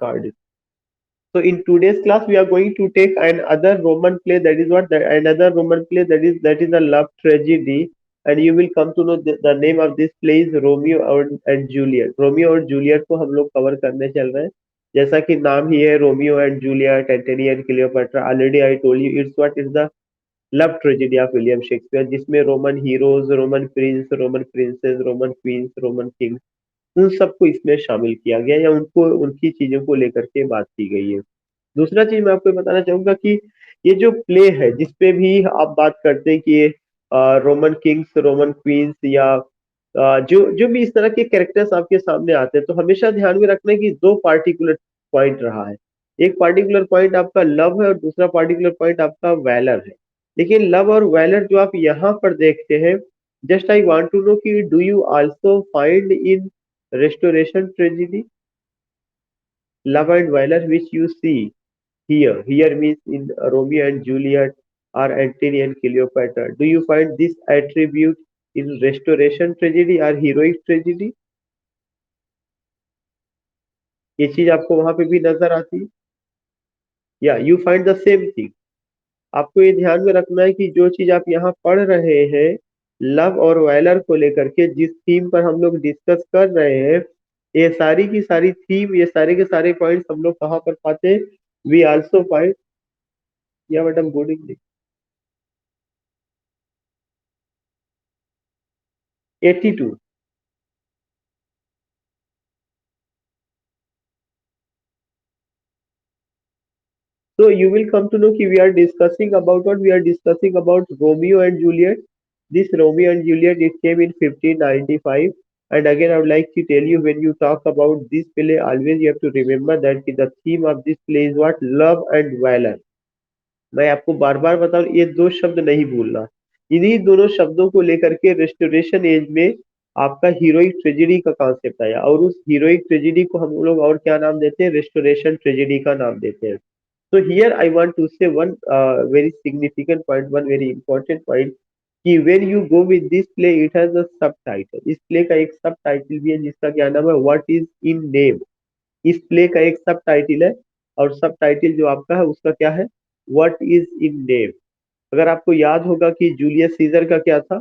card. So in today's class, we are going to take another Roman play. That is what another Roman play that is a love tragedy, and you will come to know the name of this play is Romeo and Juliet. Romeo और Juliet को हम लोग cover करने चल रहे हैं. जैसा कि नाम ही है Romeo and Juliet, Antony and Cleopatra. Already I told you it's the love tragedy of William Shakespeare, जिसमें Roman heroes, Roman prince, Roman princess, Roman queens, Roman kings, उन सबको इसमें शामिल किया गया या उनको उनकी चीजों को लेकर के बात की गई है. दूसरा चीज मैं आपको बताना चाहूंगा कि ये जो प्ले है जिसपे भी आप बात करते हैं कि ये रोमन किंग्स, रोमन क्वींस या जो जो भी इस तरह के कैरेक्टर्स आपके सामने आते हैं, तो हमेशा ध्यान में रखना है कि दो पार्टिकुलर पॉइंट रहा है. एक पार्टिकुलर पॉइंट आपका लव है और दूसरा पार्टिकुलर पॉइंट आपका वैलर है. लेकिन लव और वैलर जो आप यहाँ पर देखते हैं, just I want to know कि do you also find in restoration tragedy love and valor which you see here means in Romeo and Juliet or Antony and Cleopatra. Do you find this attribute in restoration tragedy or heroic tragedy? ये चीज आपको वहां पे भी नजर आती है या you find the same thing. आपको ये ध्यान में रखना है कि जो चीज आप यहाँ पढ़ रहे हैं लव और वैलर को लेकर के, जिस थीम पर हम लोग डिस्कस कर रहे हैं, ये सारी की सारी थीम, ये सारे के सारे पॉइंट्स हम लोग कहाँ पर पाते हैं? वी आल्सो फाइंड या madam good evening 82. So you will come to know कि we are discussing about what we are discussing about Romeo and Juliet. This Romeo and Juliet it came in 1595. And again, I would like to tell you when you talk about this play, always you have to remember that the theme of this play is what? Love and valor. मैं आपको बार बार बताऊं, ये दो शब्द नहीं भूलना. इन्हीं दोनों शब्दों को लेकर के रेस्टोरेशन एज में आपका हीरोइक ट्रेजेडी का कॉन्सेप्ट आया, और उस हीरोइक ट्रेजेडी को हम लोग और क्या नाम देते हैं? रेस्टोरेशन ट्रेजेडी का नाम देते हैं. So here I want to say one very significant point, one very important point कि when you go with this play, it has a subtitle. इस play का एक subtitle भी है जिसका क्या नाम है? What is in name. इस play का एक subtitle है और subtitle जो आपका है उसका क्या है? What is in name. अगर आपको याद होगा कि जूलियस सीजर का क्या था?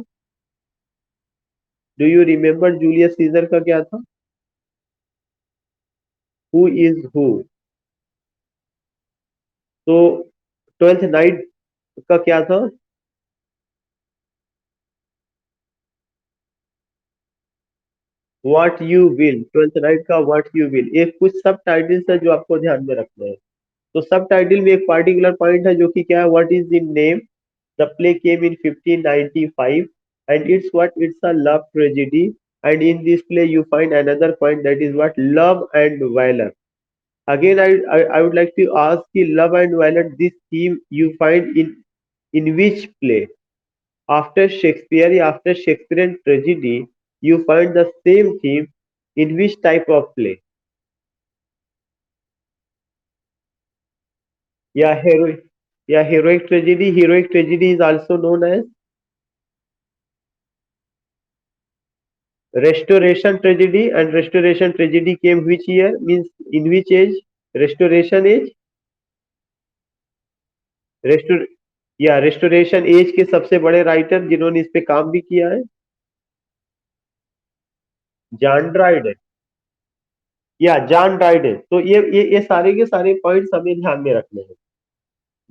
Do you remember Julius Caesar का क्या था? Who is who. तो ट्वेल्थ नाइट का क्या था? What you will. Twelfth night का व्हाट यू विल. ये कुछ सब टाइटल्स है जो आपको ध्यान में रखना है. तो सब टाइटल में एक पार्टिकुलर पॉइंट है जो कि क्या है? What is in name. The play came in 1595 and it's a love tragedy, and in this play you find another point that is what? Love and valor. Again, I would like to ask you, love and valor, this theme you find in which play? After Shakespeare, after Shakespearean tragedy, you find the same theme in which type of play? Yeah, heroic. Yeah, heroic tragedy. Heroic tragedy is also known as restoration tragedy, and restoration tragedy came which year? Means in which age? Restoration age. Restore या restoration age के सबसे बड़े writer जिन्होंने इस पे काम भी किया है, जॉन ड्राइडन. या जॉन ड्राइडन. तो ये सारे के सारे पॉइंट्स हमें ध्यान में रखने हैं.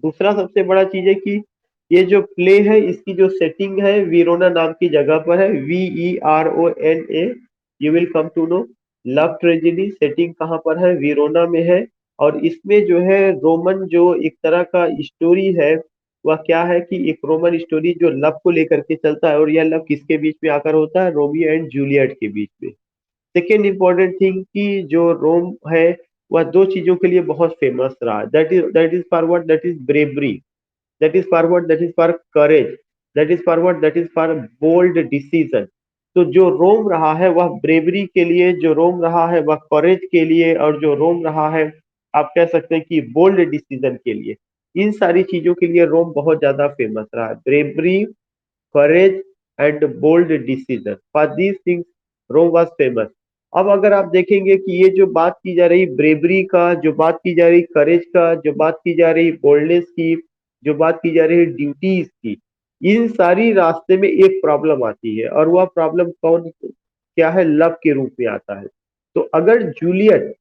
दूसरा सबसे बड़ा चीज है कि ये जो प्ले है इसकी जो सेटिंग है वीरोना नाम की जगह पर है. VERONA. You will come to know. Love tragedy setting कहाँ पर है? वीरोना में है. और इसमें जो है रोमन जो एक तरह का स्टोरी है, वह क्या है कि एक रोमन स्टोरी जो लव को लेकर के चलता है, और यह लव किसके बीच में आकर होता है? रोमियो एंड जूलियट के बीच में. सेकेंड इंपॉर्टेंट थिंग कि जो रोम है वह दो चीजों के लिए बहुत फेमस रहा. That is for what? That is bravery. That is for what? That is for courage. That is for what? That is for bold decision. तो जो रोम रहा है वह ब्रेवरी के लिए, जो रोम रहा है वह करेज के लिए, और जो रोम रहा है आप कह सकते हैं कि बोल्ड डिसीजन के लिए. इन सारी चीजों के लिए रोम बहुत ज्यादा फेमस रहा है. Bravery, courage and bold decision. For these things Rome was famous. अब अगर आप देखेंगे कि ये जो बात की जा रही ब्रेवरी का, जो बात की जा रही करेज का, जो बात की जा रही बोल्डनेस की, जो बात की जा रही ड्यूटीज की, इन सारी रास्ते में एक प्रॉब्लम आती है, और वह प्रॉब्लम कौन क्या है? लव के रूप में आता है। तो अगर जूलियट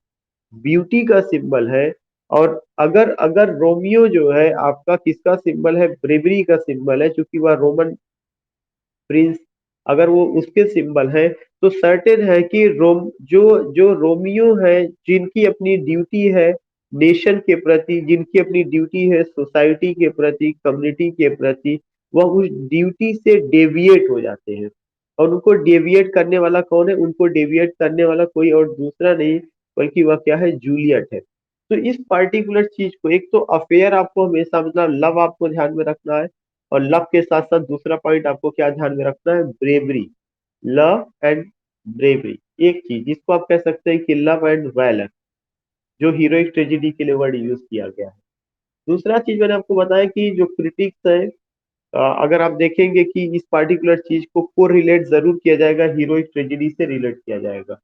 ब्यूटी का सिंबल है, और अगर अगर रोमियो जो है आपका किसका सिंबल है? ब्रेवरी का सिंबल है, क्योंकि वह रोमन प्रिंस, अगर वो उसके सिंबल है, तो सर्टेन है कि रोम जो जो रोमियो है, जिनकी अपनी ड्यूटी है नेशन के प्रति, जिनकी अपनी ड्यूटी है सोसाइटी के प्रति, कम्युनिटी के प्रति, वह उस ड्यूटी से डेविएट हो जाते हैं। और उनको डेविएट करने वाला कौन है? उनको डेविएट करने वाला कोई और दूसरा नहीं, बल्कि वह क्या है? जूलियट है। तो इस पार्टिकुलर चीज को, एक तो अफेयर आपको हमेशा मतलब लव आपको ध्यान में रखना है, और लव के साथ साथ दूसरा पॉइंट आपको क्या ध्यान में रखना है? ब्रेवरी। लव एंड ब्रेवरी, एक चीज जिसको आप कह सकते हैं कि लव एंड वैलर, जो हीरोइक ट्रेजेडी के लिए वर्ड यूज किया गया है। दूसरा चीज मैंने आपको बताया कि जो क्रिटिक्स है, अगर आप देखेंगे कि इस पार्टिकुलर चीज को रिलेट जरूर किया जाएगा, हीरोइक ट्रेजेडी से रिलेट किया जाएगा।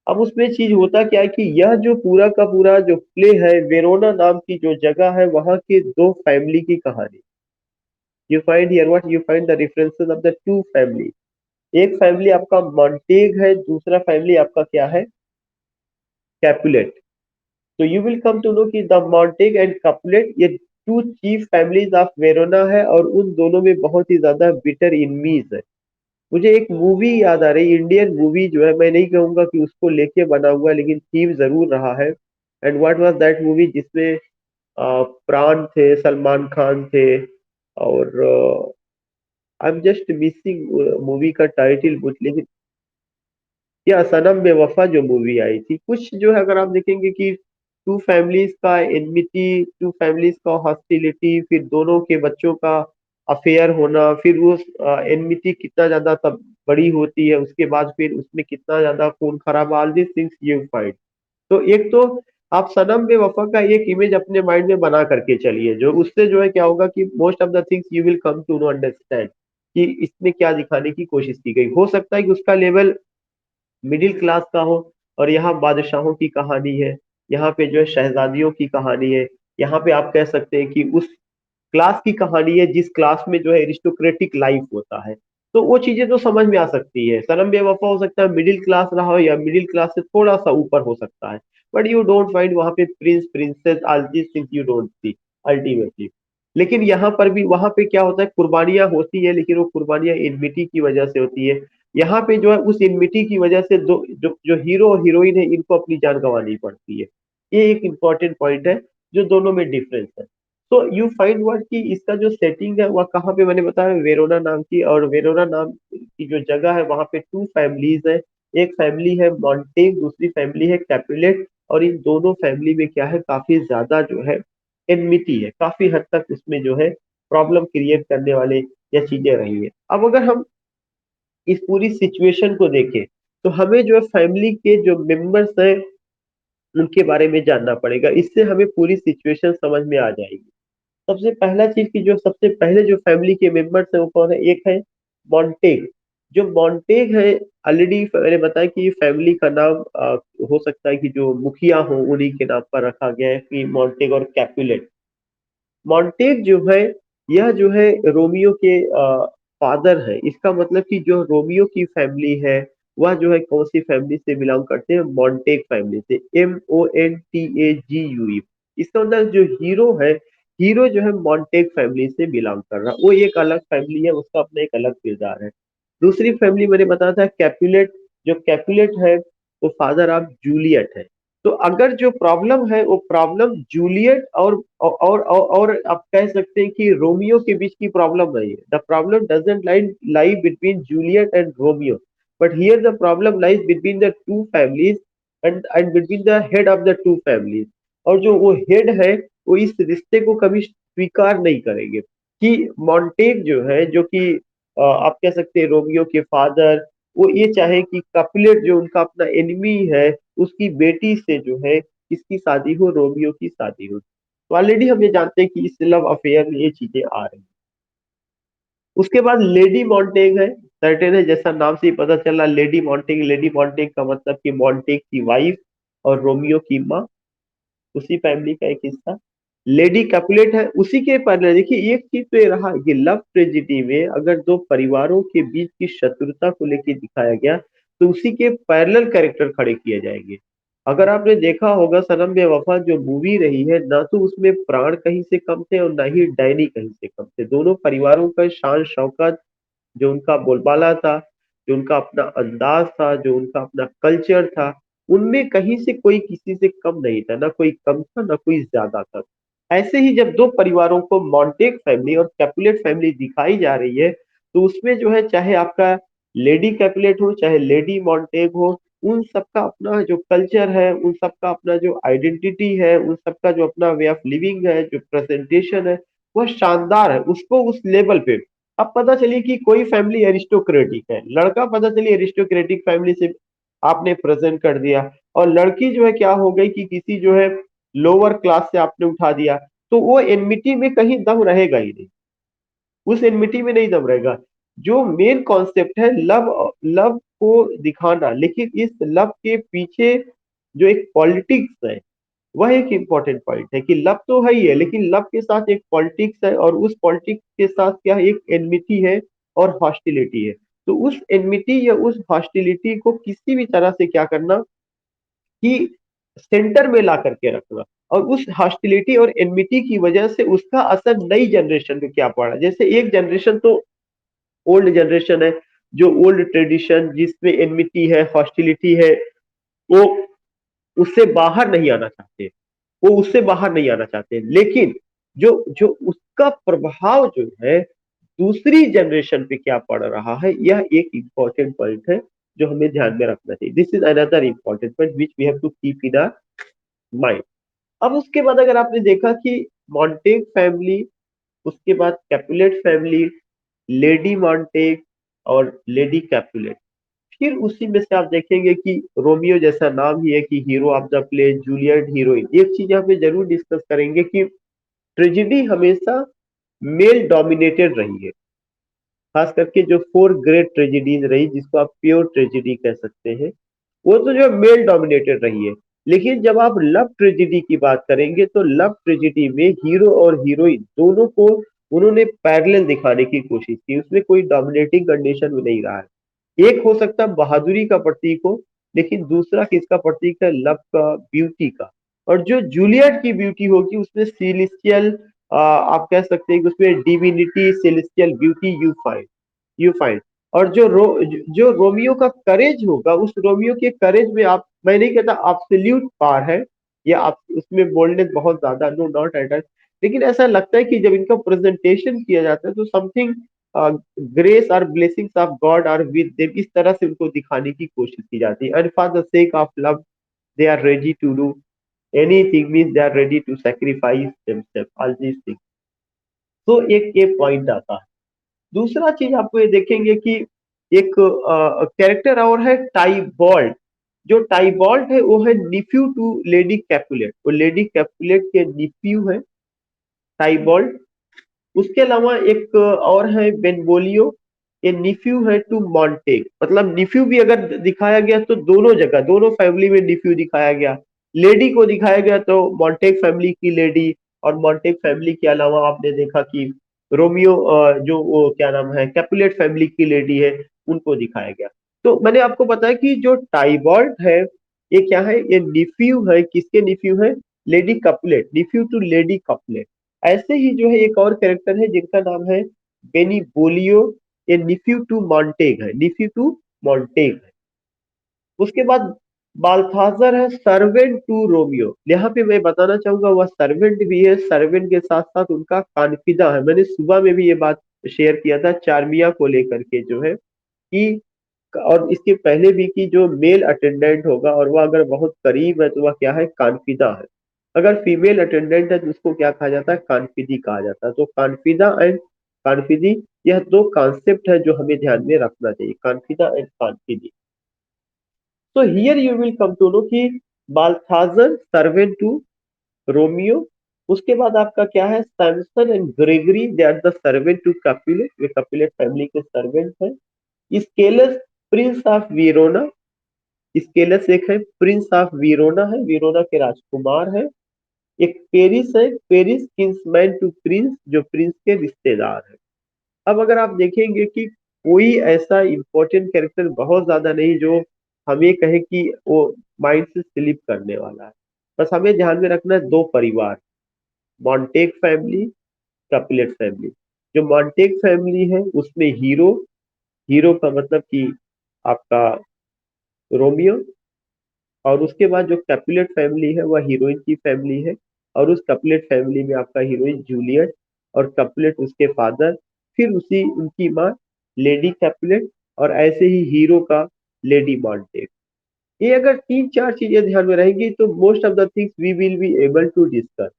अब उसमें चीज होता क्या है कि यह जो पूरा का पूरा जो प्ले है, वेरोना नाम की जो जगह है, वहां के दो फैमिली की कहानी। You find here what you find the differences of the two family. एक फैमिली आपका मॉन्टेग है, दूसरा फैमिली आपका क्या है? कैपुलेट। तो you will come to know कि द मॉन्टेग एंड कैपुलेट, ये two chief families of Verona है, और उन दोनों में बहुत ही ज्यादा बिटर इनमीज है। मुझे एक मूवी याद आ रही, इंडियन मूवी जो है, मैं नहीं कहूंगा कि उसको लेके बना हुआ है, लेकिन थीम जरूर रहा है। And what was that movie जिसमें प्राण थे, सलमान खान थे, और I am just missing movie का टाइटल, लेकिन या सनम बेवफा जो मूवी आई थी, कुछ जो है अगर आप देखेंगे कि टू फैमिलीज का एनमिटी, टू फैमिलीज का हॉस्टिलिटी, फिर दोनों के बच्चों का अफेयर होना, फिर वो एनमिटी कितना ज्यादा तब बड़ी होती है, उसके बाद फिर उसमें कितना ज्यादा खून खराबा, all this things you find. तो एक तो आप सनम बेवफा का एक इमेज अपने माइंड में बना करके चलिए, जो उससे जो है क्या होगा कि most of the things you will come to know understand कि इसमें क्या दिखाने की कोशिश की गई। हो सकता है कि उसका लेवल मिडिल क्लास का हो, और यहाँ बादशाहों की कहानी है, यहाँ पे जो है शहजादियों की कहानी है, यहाँ पे आप कह सकते हैं कि उस क्लास की कहानी है जिस क्लास में जो है एरिस्टोक्रेटिक लाइफ होता है। तो वो चीजें तो समझ में आ सकती है, सनम बेवफा हो सकता है मिडिल क्लास रहा हो, या मिडिल क्लास से थोड़ा सा ऊपर हो सकता है, बट यू डोंट फाइंड वहां पे Prince princess, all these things you don't see ultimately. लेकिन यहाँ पर भी, वहां पे क्या होता है, कुर्बानियां होती है, लेकिन वो कुर्बानियां इनमिटी की वजह से होती है। यहाँ पे जो है उस इनमिटी की वजह से दो जो हीरो और हीरोइन है, इनको अपनी जान गंवानी पड़ती है। ये एक इंपॉर्टेंट पॉइंट है, जो दोनों में डिफरेंस है। तो यू फाइंड वर्ड कि इसका जो सेटिंग है वह कहाँ पे, मैंने बताया वेरोना नाम की, और वेरोना नाम की जो जगह है वहां पे टू फैमिलीज है। एक फैमिली है मॉन्टेग, दूसरी फैमिली है कैपुलेट, और इन दोनों फैमिली में क्या है, काफी ज्यादा जो है एनमिटी है, काफी हद तक उसमें जो है प्रॉब्लम क्रिएट करने वाले या चीजें रही है। अब अगर हम इस पूरी सिचुएशन को देखें, तो हमें जो है फैमिली के जो मेंबर्स हैं उनके बारे में जानना पड़ेगा, इससे हमें पूरी सिचुएशन समझ में आ जाएगी। सबसे पहला चीज की जो सबसे पहले जो फैमिली के मेंबर्स है वो कौन है? एक है मॉन्टेग। जो मॉन्टेग है, ऑलरेडी मैंने बताया कि फैमिली का नाम हो सकता है कि जो मुखिया हो उन्हीं के नाम पर रखा गया है, कि मॉन्टेग और कैपुलेट। मॉन्टेग जो है, यह जो है रोमियो के फादर है। इसका मतलब कि जो रोमियो की फैमिली है, वह जो है कौन सी फैमिली से बिलोंग करते हैं? मॉन्टेग फैमिली से, Montague। इसका मतलब जो हीरो है, हीरो जो है मॉन्टेग फैमिली से बिलोंग कर रहा है, वो एक अलग फैमिली है, उसका अपना एक अलग किरदार है। दूसरी फैमिली मैंने बताया था कैपुलेट। जो कैपुलेट है वो फादर ऑफ जूलियट है। तो अगर जो प्रॉब्लम है वो प्रॉब्लम जूलियट और आप कह सकते हैं कि रोमियो के बीच की प्रॉब्लम नहीं है। The problem doesn't lie between Juliet and Romeo, but here the problem lies between the two families, and between the head of the two families. और जो वो हेड है, वो इस रिश्ते को कभी स्वीकार नहीं करेंगे कि मॉन्टेग जो है, जो कि आप कह सकते हैं रोमियो के फादर, वो ये चाहे कि कैपुलेट जो उनका अपना एनिमी है, उसकी बेटी से जो है किसकी शादी हो? रोमियो की शादी हो। तो ऑलरेडी हम ये जानते हैं कि इस लव अफेयर में ये चीजें आ रही हैं। उसके बाद लेडी मॉन्टेग है। सर्टेन है, जैसा नाम से ही पता चला, लेडी मॉन्टेग, लेडी मॉन्टेग का मतलब कि मॉन्टेग की वाइफ और रोमियो की माँ, उसी फैमिली का एक हिस्सा। लेडी कैपुलेट है, उसी के पहले देखिए एक चीज तो ये रहा कि लव ट्रेजिडी में अगर दो परिवारों के बीच की शत्रुता को लेकर दिखाया गया तो उसी के पैरेलल कैरेक्टर खड़े किए जाएंगे। अगर आपने देखा होगा सनम बेवफा जो मूवी रही है, ना तो उसमें प्राण कहीं से कम थे और ना ही डैनी कहीं से कम थे। दोनों परिवारों का शान शौकत, जो उनका बोलबाला था, जो उनका अपना अंदाज था, जो उनका अपना कल्चर था, उनमें कहीं से कोई किसी से कम नहीं था, ना कोई कम था ना कोई ज्यादा था। ऐसे ही जब दो परिवारों को मॉन्टेग फैमिली और कैपुलेट फैमिली दिखाई जा रही है तो उसमें जो है चाहे आपका लेडी कैपुलेट हो चाहे लेडी मॉन्टेग हो, उन सबका अपना जो कल्चर है, उन सबका अपना जो आइडेंटिटी है, उन सबका जो अपना वे ऑफ लिविंग है, जो प्रेजेंटेशन है, वह शानदार है। उसको उस लेवल पे अब पता चलिए कि कोई फैमिली एरिस्टोक्रेटिक है, लड़का पता चलिए एरिस्टोक्रेटिक फैमिली से आपने प्रेजेंट कर दिया, और लड़की जो है क्या हो गई कि किसी जो है लोअर क्लास से आपने उठा दिया, तो वो एनमिटी में कहीं दम रहेगा ही नहीं, उस एनमिटी में नहीं दम रहेगा। जो मेन कॉन्सेप्ट है लव, लव को दिखाना, लेकिन इस लव के पीछे जो एक पॉलिटिक्स है वह एक इंपॉर्टेंट पॉइंट है कि लव तो है ही है, लेकिन लव के साथ एक पॉलिटिक्स है, और उस पॉलिटिक्स के साथ क्या है, एक एनमिटी है और हॉस्टिलिटी है। तो उस एनमिटी या उस हॉस्टिलिटी को किसी भी तरह से क्या करना कि सेंटर में ला करके रखना, और उस हॉस्टिलिटी और एनमिटी की वजह से उसका असर नई जनरेशन पे क्या पड़ा। जैसे एक जनरेशन तो ओल्ड जनरेशन है, जो ओल्ड ट्रेडिशन जिसमें एनमिटी है, हॉस्टिलिटी है, वो उससे बाहर नहीं आना चाहते, वो उससे बाहर नहीं आना चाहते। लेकिन जो जो उसका प्रभाव जो है दूसरी जनरेशन पे क्या पड़ रहा है, यह एक इंपॉर्टेंट पॉइंट है जो हमें ध्यान में रखना चाहिए। This is another important point which we have to keep in our mind. अब उसके बाद अगर आपने देखा कि मॉन्टेग फैमिली, उसके बाद कैपुलेट फैमिली, लेडी मॉन्टेग और लेडी कैपुलेट, फिर उसी में से आप देखेंगे कि रोमियो जैसा नाम ही है कि hero of the play, Juliet heroine. एक चीज यहाँ पे जरूर डिस्कस करेंगे कि ट्रेजिडी हमेशा मेल डोमिनेटेड रही है, खास करके जो फोर ग्रेट ट्रेजिडीज रही जिसको आप प्योर ट्रेजिडी कह सकते हैं, वो तो जो मेल डोमिनेटेड रही है। लेकिन जब आप लव ट्रेजिडी की बात करेंगे तो लव ट्रेजिडी में हीरो और हीरोइन दोनों को उन्होंने पैरेलल दिखाने की कोशिश की, उसमें कोई डोमिनेटिंग कंडीशन में नहीं रहा है। एक हो सकता है बहादुरी का प्रतीक हो, लेकिन दूसरा किसका प्रतीक है, लव का, ब्यूटी का। और जो जूलियट की ब्यूटी होगी उसमें सिलेस्टियल, आप कह सकते हैं कि उसमें divinity, celestial beauty you find. और जो रोमियो का करेज होगा, उस रोमियो के करेज में आप, मैं नहीं कहता एब्सोल्यूट पार है या आप उसमें बोल्डनेस बहुत ज्यादा, नो नॉट एट ऑल, लेकिन ऐसा लगता है कि जब इनका प्रेजेंटेशन किया जाता है तो समथिंग ग्रेस और blessings of God are with them, इस तरह से उनको दिखाने की कोशिश की जाती है। And for the sake of love they are ready to do anything, means they are ready to sacrifice themselves, all these things. तो एक ये पॉइंट आता है। दूसरा चीज आपको ये देखेंगे कि एक कैरेक्टर और है टाइबॉल्ट। जो टाइबॉल्ट है वो है निफ्यू टू लेडी कैपुलेट, वो लेडी कैपुलेट के निफ्यू है टाइबॉल्ट। उसके अलावा एक और है बेनवोलियो, ये निफ्यू है टू मॉन्टेग। मतलब निफ्यू भी अगर दिखाया गया तो दोनों जगह, दोनों फैमिली में निफ्यू दिखाया गया। लेडी को दिखाया गया तो मॉन्टेग फैमिली की लेडी, और मॉन्टेग फैमिली के अलावा आपने देखा कि रोमियो जो वो क्या नाम है कैपुलेट फैमिली की लेडी है, उनको दिखाया गया। तो मैंने आपको बताया कि जो टाइबॉल्ट है ये क्या है, ये निफ्यू है, किसके निफ्यू है, lady Capulet, nephew to lady Capulet. ऐसे ही जो है एक और कैरेक्टर है जिनका नाम है बेनीवोलियो, ये निफ्यू टू मॉन्टेग है, निफ्यू टू मॉन्टेग है। उसके बाद बाल्थाजर है सर्वेंट टू रोमियो। यहाँ पे मैं बताना चाहूंगा वह सर्वेंट भी है, सर्वेंट के साथ साथ उनका कानफिदा है। मैंने सुबह में भी ये बात शेयर किया था चार्मिया को लेकर के जो है कि, और इसके पहले भी कि जो मेल अटेंडेंट होगा और वह अगर बहुत करीब है तो वह क्या है, कानफिदा है। अगर फीमेल अटेंडेंट है तो उसको क्या कहा जाता है, कानफिदी कहा जाता है। तो कानफिदा एंड कानफिदी, यह दो कॉन्सेप्ट है जो हमें ध्यान में रखना चाहिए, कानफिदा एंड कानफिदी। तो here you will come to know कि बाल्थाजर सर्वेंट टू रोमियो। उसके बाद आपका क्या है, Samson and Gregory, they are the servant to Capulet, वे कैपुलेट फैमिली के सर्वेंट हैं। स्केलस प्रिंस ऑफ वीरोना, स्केलस एक है प्रिंस ऑफ वीरोना है, वीरोना के राजकुमार है। एक पेरिस है, पेरिस किंग्समैन टू प्रिंस, जो प्रिंस के रिश्तेदार है। अब अगर आप देखेंगे कि कोई ऐसा इंपॉर्टेंट कैरेक्टर बहुत ज्यादा नहीं जो हमें कहे कि वो माइंड से स्लिप करने वाला है। बस हमें ध्यान में रखना है दो परिवार, मॉन्टेग फैमिली, कैपुलेट फैमिली। जो मॉन्टेग फैमिली है उसमें हीरो, हीरो का मतलब कि आपका रोमियो, और उसके बाद जो कैपुलेट फैमिली है वह हीरोइन की फैमिली है, और उस कैपुलेट फैमिली में आपका हीरोइन जूलियट, और कैपुलेट उसके फादर, फिर उसी उनकी माँ लेडी कैपुलेट, और ऐसे ही हीरो का लेडी मॉन्टेग। ये अगर तीन चार चीजें ध्यान में रहेंगी तो most of the things we will be able to discuss.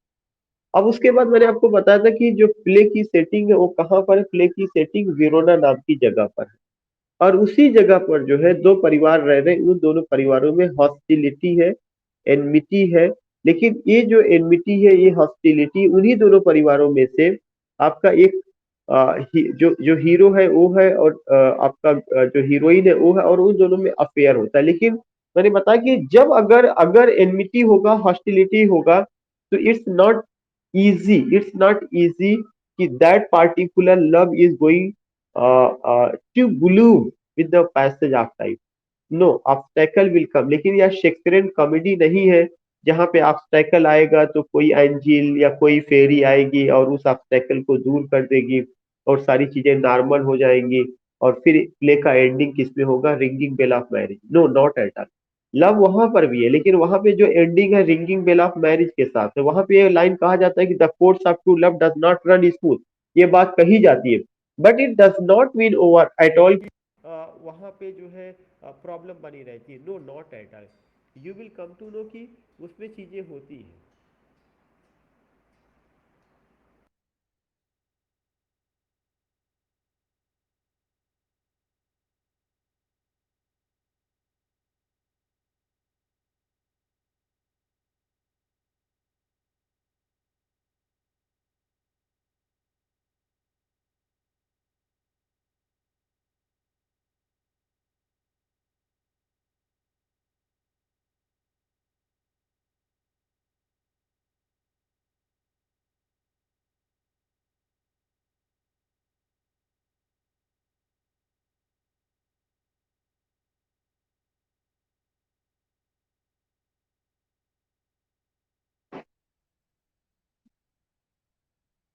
अब उसके बाद मैंने आपको बताया था कि जो प्ले की सेटिंग है वो कहाँ पर है। प्ले की सेटिंग वेरोना नाम की जगह पर है, और उसी जगह पर जो है दो परिवार रह रहे हैं, उन दोनों परिवारों में हॉस्टिलिटी है, एनमिटी है। लेकिन ये जो एनमिटी है, ये हॉस्टिलिटी उन्हीं दोनों परिवारों में से आपका एक जो जो हीरो है वो है, और आपका जो हीरोइन है वो है, और उन दोनों में अफेयर होता है। लेकिन मैंने बताया कि जब अगर अगर एनमिटी होगा, हॉस्टिलिटी होगा, तो इट्स नॉट इजी कि that particular love is going to bloom with the passage of time. No, obstacle will come. लेकिन यह शेक्सपियरियन कॉमेडी नहीं है जहां पे ऑब्स्टेकल आएगा तो कोई एंजिल या कोई फेरी आएगी और उस ऑब्स्टेकल को दूर कर देगी और सारी चीजें नॉर्मल हो जाएंगी, और फिर प्ले का एंडिंग किसमें होगा, ringing bell of marriage. No, not at all. Love वहां पर भी है, लेकिन वहां पे जो एंडिंग है रिंगिंग बेल ऑफ मैरिज के साथ है। वहां पे ये लाइन कहा जाता है कि the course of true love does not run smooth. ये बात कही जाती है, but it does not mean over at all. वहां पे जो है प्रॉब्लम बनी रहती है। No, not at all. You will come to know कि उसमें चीजें होती हैं।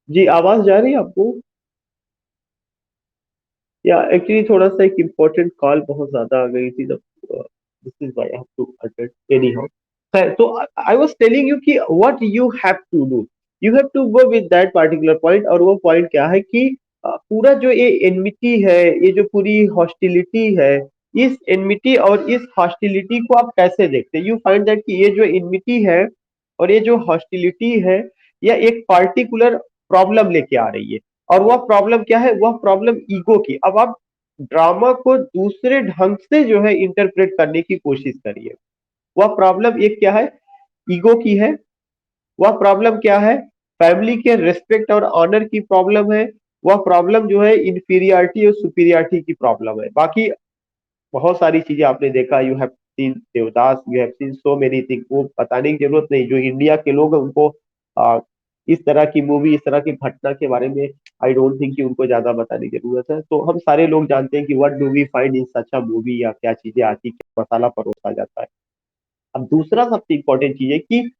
जी, आवाज जा रही है आपको? या एक्चुअली थोड़ा सा एक इम्पोर्टेंट कॉल बहुत ज्यादा आ गई थी, जब this is why I have to attend anyhow. खैर, तो आई वाज टेलिंग यू कि what you have to do, you have to go with that particular point. और वो पॉइंट क्या है कि पूरा जो ये एनमिटी है, ये जो पूरी हॉस्टिलिटी है, इस एनमिटी और इस हॉस्टिलिटी को आप कैसे देखते हैं? यू फाइंड दैट कि ये जो एनमिटी है और ये जो हॉस्टिलिटी है, यह एक पार्टिकुलर प्रॉब्लम लेके आ रही है। और वह प्रॉब्लम क्या है? वह प्रॉब्लम ईगो की। अब आप ड्रामा को दूसरे ढंग से जो है इंटरप्रेट करने की कोशिश करिए। वह प्रॉब्लम एक क्या है? ईगो की है। वह प्रॉब्लम क्या है? फैमिली के रिस्पेक्ट और ऑनर की प्रॉब्लम है। वह प्रॉब्लम जो है इंफीरियरिटी और सुपीरियरिटी की प्रॉब्लम है। बाकी बहुत सारी चीजें आपने देखा, you have seen Devdas, you have seen so many thing. वो बताने की जरूरत नहीं, जो इंडिया के लोग हैं उनको इस तरह की मूवी, इस तरह की घटना के बारे में आई डोंट थिंक कि उनको ज्यादा बताने की जरूरत है। तो हम सारे लोग जानते हैं कि what do we find in such a movie, या क्या चीजें आती, क्या मसाला परोसा जाता है। अब दूसरा सबसे इंपॉर्टेंट चीज है कि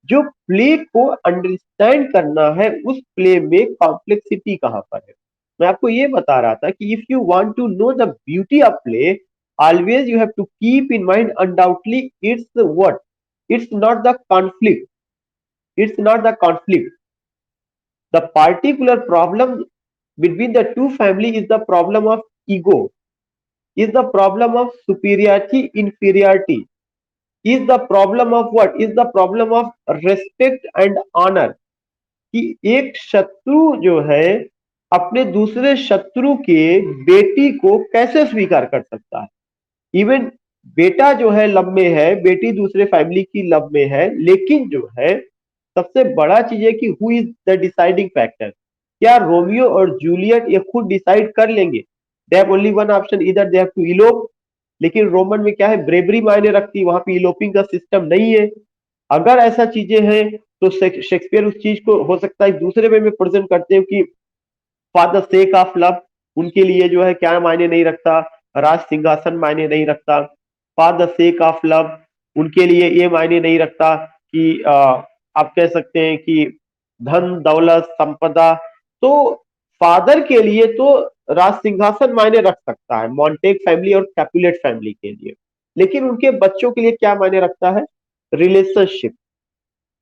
जो प्ले को अंडरस्टैंड करना है, उस प्ले में कॉम्प्लेक्सिटी कहां पर है। मैं आपको ये बता रहा था कि if you want to know the beauty of play, always you have to keep in mind undoubtedly it's what, it's not the conflict, it's not the conflict. The particular problem between the two family is the problem of ego, is the problem of superiority inferiority, is the problem of what, is the problem of respect and honor। कि एक शत्रु जो है अपने दूसरे शत्रु के बेटी को कैसे स्वीकार कर सकता है। इवन बेटा जो है लब में है, बेटी दूसरे फैमिली की लब में है, लेकिन जो है सबसे बड़ा चीज है कि who is the deciding factor. क्या रोमियो और जूलियट ये खुद डिसाइड कर लेंगे? They have only one option, इधर दे हैव टू इलोप। लेकिन रोमन में क्या है, ब्रेवरी मायने रखती है, वहां पे इलोपिंग का सिस्टम नहीं है। अगर ऐसा चीजें हैं तो शेक्सपियर उस चीज को हो सकता है दूसरे वे में प्रेजेंट करते हैं कि for the sake of love, उनके लिए जो है क्या मायने नहीं रखता, राज सिंहासन मायने नहीं रखता। For the sake of love उनके लिए ये मायने नहीं रखता कि आप कह सकते हैं कि धन दौलत संपदा। तो फादर के लिए तो राज सिंहासन मायने रख सकता है मॉन्टेग फैमिली और कैपुलेट फैमिली के लिए, लेकिन उनके बच्चों के लिए क्या मायने रखता है, रिलेशनशिप।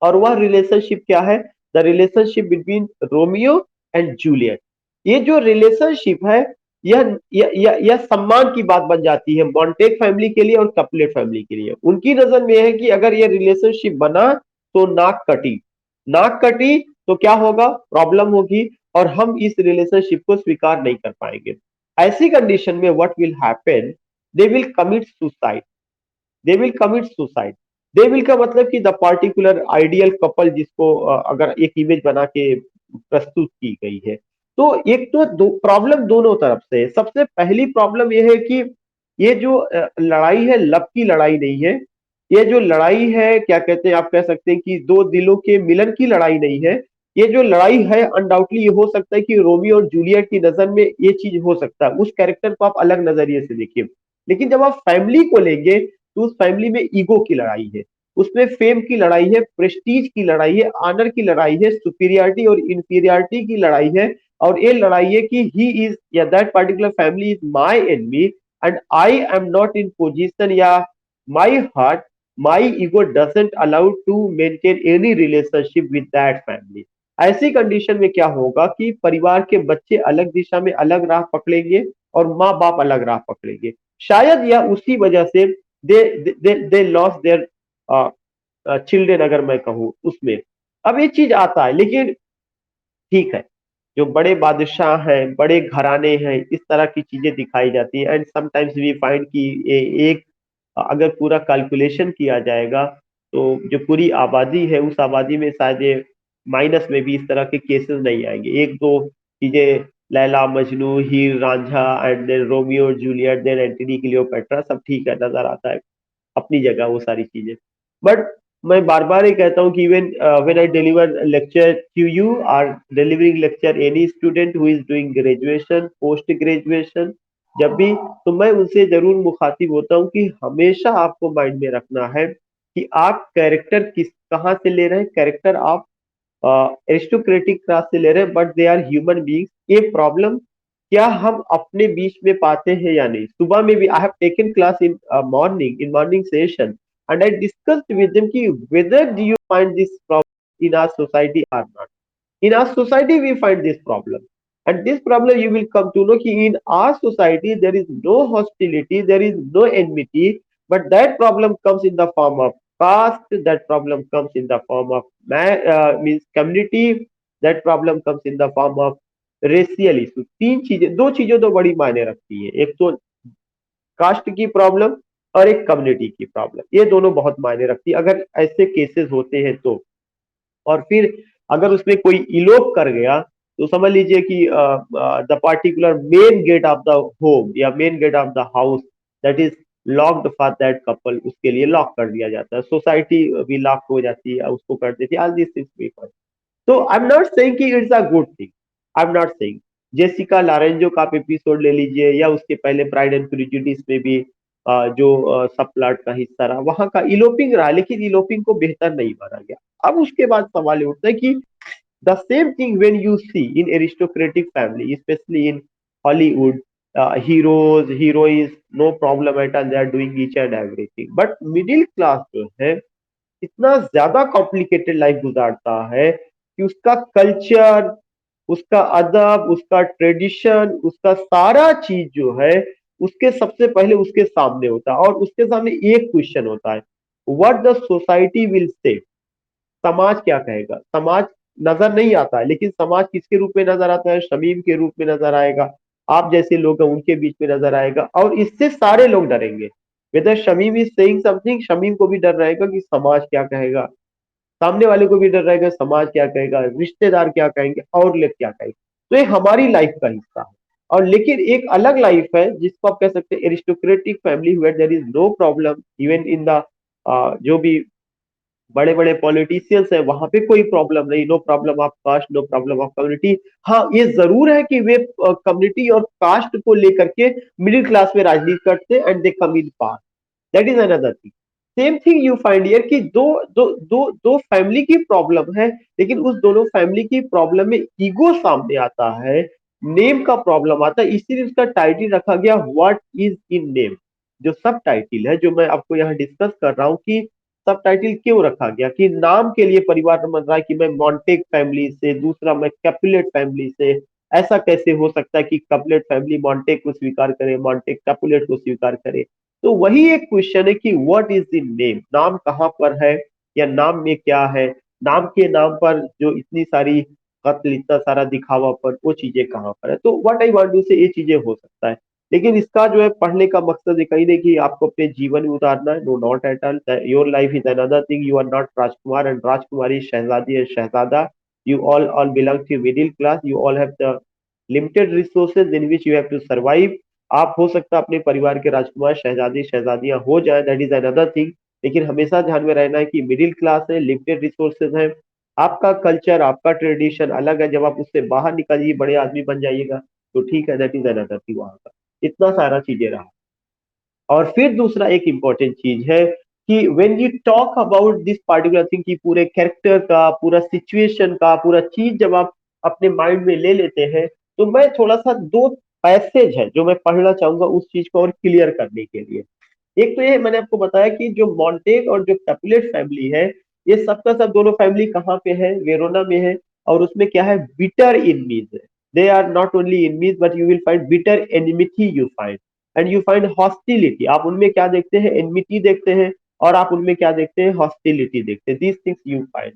और वह रिलेशनशिप क्या है, the relationship between Romeo and Juliet. ये जो रिलेशनशिप है यह सम्मान की बात बन जाती है मॉन्टेग फैमिली के लिए और कैपुलेट फैमिली के लिए। उनकी नजर में यह है कि अगर यह रिलेशनशिप बना तो नाक कटी, नाक कटी तो क्या होगा, प्रॉब्लम होगी, और हम इस रिलेशनशिप को स्वीकार नहीं कर पाएंगे। ऐसी कंडीशन में what will happen, they will commit suicide, they will commit suicide. They will का मतलब कि द पार्टिकुलर आइडियल कपल जिसको अगर एक इमेज बना के प्रस्तुत की गई है, तो एक तो प्रॉब्लम दोनों तरफ से है। सबसे पहली प्रॉब्लम यह है कि ये जो लड़ाई है लव की लड़ाई नहीं है, ये जो लड़ाई है क्या कहते हैं, आप कह सकते हैं कि दो दिलों के मिलन की लड़ाई नहीं है। ये जो लड़ाई है अनडाउटली ये हो सकता है कि रोमियो और जूलियट की नजर में ये चीज हो सकता है, उस कैरेक्टर को आप अलग नजरिए से देखिए। लेकिन जब आप फैमिली को लेंगे तो उस फैमिली में ईगो की लड़ाई है, उसमें फेम की लड़ाई है, प्रेस्टीज की लड़ाई है, ऑनर की लड़ाई है, सुपीरियरिटी और इंफीरियरिटी की लड़ाई है। और ये लड़ाई है कि ही इज या that particular family is my enemy and I am not in position, या my heart, my ego doesn't allow to maintain any relationship with that family. ऐसी कंडीशन में क्या होगा कि परिवार के बच्चे अलग दिशा में अलग राह पकड़ेंगे और माँ बाप अलग राह पकड़ेंगे। शायद यह उसी वजह से दे लॉस देयर चिल्ड्रेन, अगर मैं कहूँ उसमें। अब ये चीज आता है, लेकिन ठीक है, जो बड़े बादशाह हैं, बड़े घराने हैं, इस तरह की चीजें दिखाई जाती है। एंड समटाइम्स वी फाइंड कि एक अगर पूरा कैलकुलेशन किया जाएगा तो जो पूरी आबादी है उस आबादी में शायद ये माइनस में भी इस तरह के केसेस नहीं आएंगे। एक दो चीजें, Laila Majnu, Heer Ranjha, and then Romeo Juliet, then Antony Cleopatra, सब ठीक है, नजर आता है अपनी जगह वो सारी चीजें। बट मैं बार बार ये कहता हूँ कि even when I deliver lecture to you or delivering lecture any student who is doing graduation, post graduation, जब भी, तो मैं उनसे जरूर मुखातिब होता हूँ कि हमेशा आपको माइंड में रखना है कि आप कैरेक्टर किस कहाँ से ले रहे हैं, कैरेक्टर आप एरिस्टोक्रेटिक क्लास से ले रहे हैं, but they are human beings. ये प्रॉब्लम क्या हम अपने बीच में पाते हैं या नहीं। सुबह में भी I have taken class in morning session and I discussed with them ki whether do you find this problem in our society or not. In our society we find this problem, and this problem you will come to know ki in our society there is no hostility, there is no enmity, but that problem comes in the form of caste, that problem comes in the form of means community, that problem comes in the form of racial issue। तीन चीजें, दो चीजें तो बड़ी मायने रखती है, एक तो कास्ट की प्रॉब्लम और एक कम्युनिटी की प्रॉब्लम, ये दोनों बहुत मायने रखती है अगर ऐसे केसेस होते हैं तो। और फिर अगर उसमें कोई इलोप कर गया तो समझ लीजिए कि the particular main gate of the home या main gate of the house that is locked for that couple, उसके लिए लॉक कर दिया जाता है, सोसाइटी भी लॉक हो जाती है, उसको कर देती है, ऑल दिस थिंग्स। तो आई एम नॉट सेइंग कि it's a good thing, I am not saying. Jessica Lorenzo का आप एपिसोड ले लीजिए या उसके पहले प्राइड एंड प्रेजुडिस में भी जो सब प्लॉट का हिस्सा रहा वहां का इलोपिंग रहा, लेकिन इलोपिंग को बेहतर नहीं माना गया। अब उसके बाद सवाल ये उठता है कि the same thing when you see in aristocratic family specially in Hollywood, heroes heroines, no problem at all, they are doing each and everything, but middle class जो है इतना ज्यादा कॉम्प्लिकेटेड लाइफ गुजारता है कि उसका कल्चर, उसका अदब, उसका ट्रेडिशन, उसका सारा चीज जो है उसके सबसे पहले उसके सामने होता है, और उसके सामने एक क्वेश्चन होता है, what the society will say. समाज क्या कहेगा, समाज नजर नहीं आता है, लेकिन समाज किसके रूप में नजर आता है, शमीम के रूप में नजर आएगा, आप जैसे लोग हैं उनके बीच में नजर आएगा, और इससे सारे लोग डरेंगे। Whether Shamim is saying something, Shamim को भी डर रहेगा कि समाज क्या कहेगा, सामने वाले को भी डर रहेगा समाज क्या कहेगा, रिश्तेदार क्या कहेंगे, और लोग क्या कहेंगे। तो ये हमारी लाइफ का हिस्सा है। और लेकिन एक अलग लाइफ है जिसको आप कह सकते हैं aristocratic family, where there is no problem even in the जो भी बड़े बड़े पॉलिटिशियंस है वहां पे कोई प्रॉब्लम नहीं, no problem of caste, no problem of community. हाँ ये जरूर है कि वे कम्युनिटी और कास्ट को लेकर के मिडिल क्लास में राजनीति करते and they come in power, that is another thing. Same thing you find here कि दो दो दो दो फैमिली की प्रॉब्लम है, लेकिन उस दोनों फैमिली की प्रॉब्लम में ईगो सामने आता है, नेम का प्रॉब्लम आता है, इसीलिए उसका टाइटल रखा गया व्हाट इज इन नेम। जो सब टाइटल है जो मैं आपको यहाँ डिस्कस कर रहा हूँ कि सब टाइटल क्यों रखा गया, कि नाम के लिए परिवार बन रहा है कि मैं मॉन्टेक फैमिली से, दूसरा मैं कैपुलेट फैमिली से। ऐसा कैसे हो सकता है कि कैपुलेट फैमिली मॉन्टेक को स्वीकार करे, मॉन्टेक कैपुलेट को स्वीकार करे। तो वही एक क्वेश्चन है कि व्हाट इज द नेम, नाम कहाँ पर है, या नाम में क्या है, नाम के नाम पर जो इतनी सारी कत्ल, इतना सारा दिखावा पर, वो चीजें कहाँ पर है। तो व्हाट आई वांट टू से ये चीजें हो सकता है, लेकिन इसका जो है पढ़ने का मकसद ये कहीं नहीं कि आपको अपने जीवन में उतारना है, no not at all. Your life is another thing, you are not rajkumar and rajkumari, shahzadi and shahzada, you all belong to middle class, you all have the limited resources in which you have to survive। आप हो सकता है अपने परिवार के राजकुमार, शहजादी, शहजादियां हो जाए, that is another thing, लेकिन हमेशा ध्यान में रहना है कि मिडिल क्लास है, लिमिटेड रिसोर्सेज है, आपका कल्चर, आपका ट्रेडिशन अलग है, जब आप उससे बाहर निकलिए, बड़े आदमी बन जाइएगा तो ठीक है, दैट इज अनदर थिंग। वहां का इतना सारा चीजें रहा। और फिर दूसरा एक इंपॉर्टेंट चीज है कि when you talk about this particular thing, कि पूरे कैरेक्टर का, पूरा सिचुएशन का, पूरा चीज जब आप अपने माइंड में ले लेते हैं, तो मैं थोड़ा सा दो पैसेज है जो मैं पढ़ना चाहूंगा उस चीज को और क्लियर करने के लिए। एक तो ये मैंने आपको बताया कि जो मॉन्टेग और जो कैपुलेट फैमिली है, ये सबका सब दोनों फैमिली कहाँ पे है, वेरोना में है। और उसमें क्या है, बिटर इनमीज है। They are not only enemies but you will find bitter enmity, you find and you find hostility. आप उनमें क्या देखते हैं, एनिमिटी देखते हैं, और आप उनमें क्या देखते हैं, हॉस्टिलिटी देखते हैं, दीज थिंग्स यू फाइंड।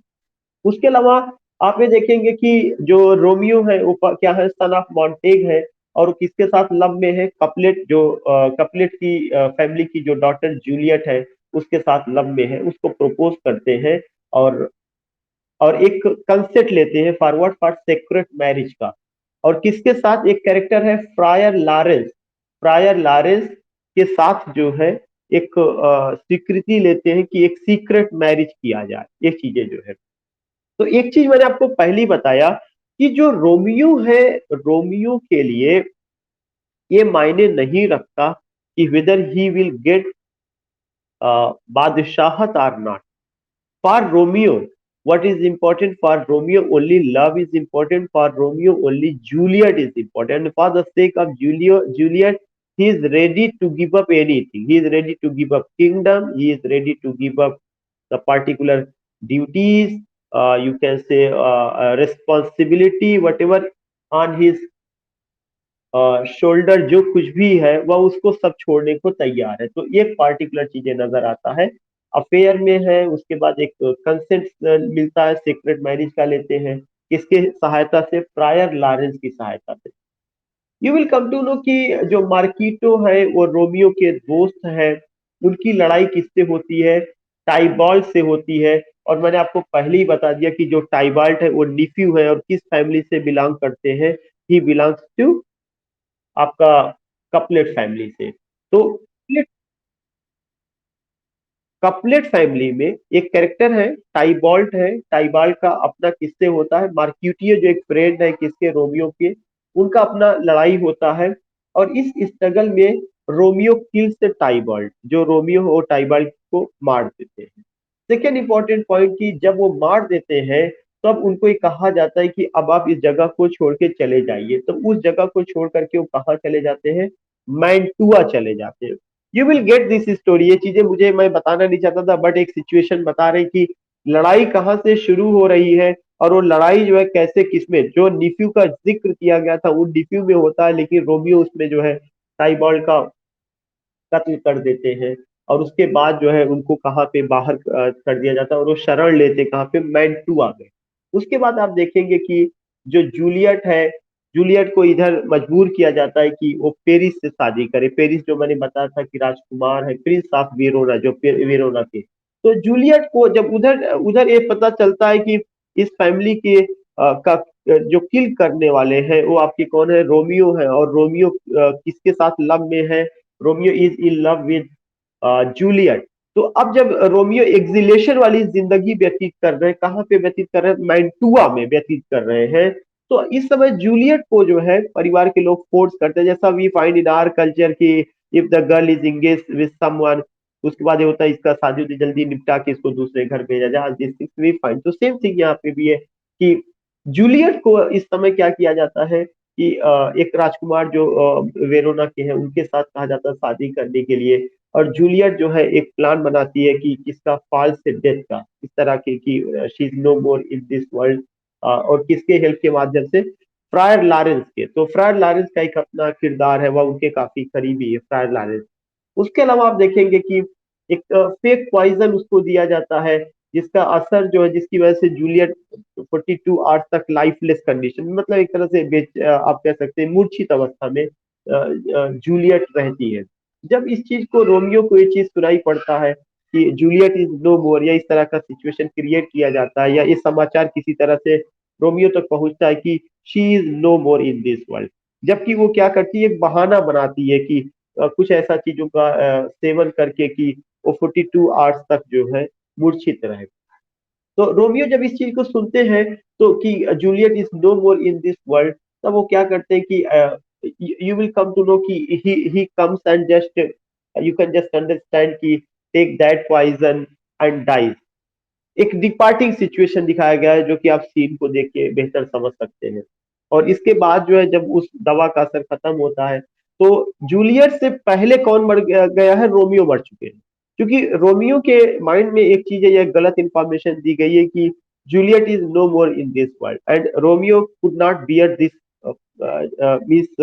उसके अलावा आप ये देखेंगे कि जो रोमियो है वो क्या है, सन ऑफ मॉन्टेग है, और वो किसके साथ लव में है, कपलेट, जो कपलेट की फैमिली की जो डॉटर जूलियट है उसके साथ लव में है, उसको प्रपोज करते हैं। और एक कंसेप्ट लेते हैं फॉरवर्ड फॉर सेक्रेट मैरिज का। और किसके साथ, एक कैरेक्टर है फ्रायर लॉरेंस, फ्रायर लॉरेंस के साथ जो है एक स्वीकृति लेते हैं कि एक सीक्रेट मैरिज किया जाए, ये चीजें जो है। तो एक चीज मैंने आपको पहले ही बताया कि जो रोमियो है, रोमियो के लिए ये मायने नहीं रखता कि वेदर ही विल गेट बादशाहत or not. For Romeo, what is important for Romeo? Only love is important for Romeo. Only Juliet is important. And for the sake of Juliet, he is ready to give up anything. He is ready to give up kingdom. He is ready to give up the particular duties. You can say responsibility, whatever on his shoulder, जो कुछ भी है वह उसको सब छोड़ने को तैयार है। तो ये पार्टिकुलर चीजें नजर आता है। अफेयर में है, उसके बाद एक कंसेंट मिलता है, सीक्रेट मैरिज का लेते हैं, किसके सहायता से, प्रायर लॉरेंस की सहायता से। You will come to know कि जो मार्किटो है वो रोमियो के दोस्त है, उनकी लड़ाई किससे होती है, टाइबाल्ट से होती है। और मैंने आपको पहले ही बता दिया कि जो टाइबाल्ट है वो निफ्यू है, और किस फैमिली से बिलोंग करते हैं, ही बिलोंग्स टू आपका कपलेट फैमिली से। तो कपलेट फैमिली में एक कैरेक्टर है टाइबॉल्ट है, टाइबाल्ट का अपना किससे होता है, मार्क्यूटियो जो एक फ्रेंड है किसके, रोमियो के, उनका अपना लड़ाई होता है। और इस स्ट्रगल में रोमियो किल्स टाइबॉल्ट, जो रोमियो वो टाइबाल्ट को मार देते हैं। सेकेंड इंपॉर्टेंट पॉइंट कि जब वो मार देते हैं तब उनको ये कहा जाता है कि अब आप इस जगह को छोड़ के चले जाइए। तो उस जगह को छोड़ करके वो कहाँ चले जाते हैं, मैंटुआ चले जाते हैं। You will get this story, ये चीजें मुझे, मैं बताना नहीं चाहता था बट एक सिचुएशन बता रहे कि लड़ाई कहाँ से शुरू हो रही है, और वो लड़ाई जो है कैसे, किसमें, जो निफ्यू का जिक्र किया गया था वो निफ्यू में होता है, लेकिन रोमियो उसमें जो है टाइबॉल्ट का कत्ल कर देते हैं। और उसके बाद जो है उनको कहाँ पे बाहर कर दिया जाता है, और वो शरण लेते कहाँ पे, मैंटू आ गए। उसके बाद आप देखेंगे कि जो जूलियट है, जूलियट को इधर मजबूर किया जाता है कि वो पेरिस से शादी करे। पेरिस जो मैंने बताया था कि राजकुमार है, प्रिंस ऑफ वेरोना, जो वेरोना के। तो जूलियट को जब उधर उधर ये पता चलता है कि इस फैमिली के का जो किल करने वाले हैं वो आपके कौन है, रोमियो है। और रोमियो किसके साथ लव में है, Romeo is in love with Juliet. तो अब जब रोमियो एग्जिलेशन वाली जिंदगी व्यतीत कर रहे हैं, कहाँ पे व्यतीत कर रहे हैं, मैंटुआ में व्यतीत कर रहे हैं। तो इस समय जूलियट को जो है परिवार के लोग फोर्स करते हैं, जैसा we find in our culture की if the girl is engage with someone, उसके बाद ये होता है इसका शादी जल्दी निपटा के इसको दूसरे घर भेजा जाए, दिस थिंग्स वी फाइंड। तो सेम थिंग यहाँ पे भी है कि जूलियट को इस समय क्या किया जाता है कि एक राजकुमार जो वेरोना के हैं उनके साथ कहा जाता है शादी करने के लिए। और जूलियट जो है एक प्लान बनाती है कि किसका, फॉल्स डेथ का, इस तरह के कि she is no more in this world. और किसके हेल्प के माध्यम से, फ्रायर लॉरेंस के। तो फ्रायर लॉरेंस का एक अपना किरदार है, वह उनके काफी करीबी है फ्रायर लॉरेंस। उसके अलावा आप देखेंगे कि एक फेक पॉइजन उसको दिया जाता है, जिसका असर जो है, जिसकी वजह से जूलियट 42 आवर्स तक लाइफलेस कंडीशन, मतलब एक तरह से आप कह सकते हैं मूर्छित अवस्था में जूलियट रहती है। जब इस चीज को, रोमियो को ये चीज सुनाई पड़ता है कि जूलियट इज नो मोर, या इस तरह का सिचुएशन क्रिएट किया जाता है, या ये समाचार किसी तरह से रोमियो तक पहुंचता है कि she is no more in this world, जबकि वो क्या करती है, एक बहाना बनाती है कि कुछ ऐसा चीजों का सेवन करके कि वो 42 आवर्स तक जो है मूर्छित रहे। तो रोमियो जब इस चीज को सुनते हैं तो कि Juliet is no more in this world, तब वो क्या करते हैं कि you will come to know कि he comes and just you can just understand कि take that poison and dies. एक डिपार्टिंग सिचुएशन दिखाया गया है जो कि आप सीन को देख के बेहतर समझ सकते हैं। और इसके बाद जो है जब उस दवा का असर खत्म होता है तो जूलियट से पहले कौन मर गया है, रोमियो मर चुके हैं। क्योंकि रोमियो के माइंड में एक चीज है, यह गलत इंफॉर्मेशन दी गई है कि Juliet is no more in this world and Romeo could not bear this means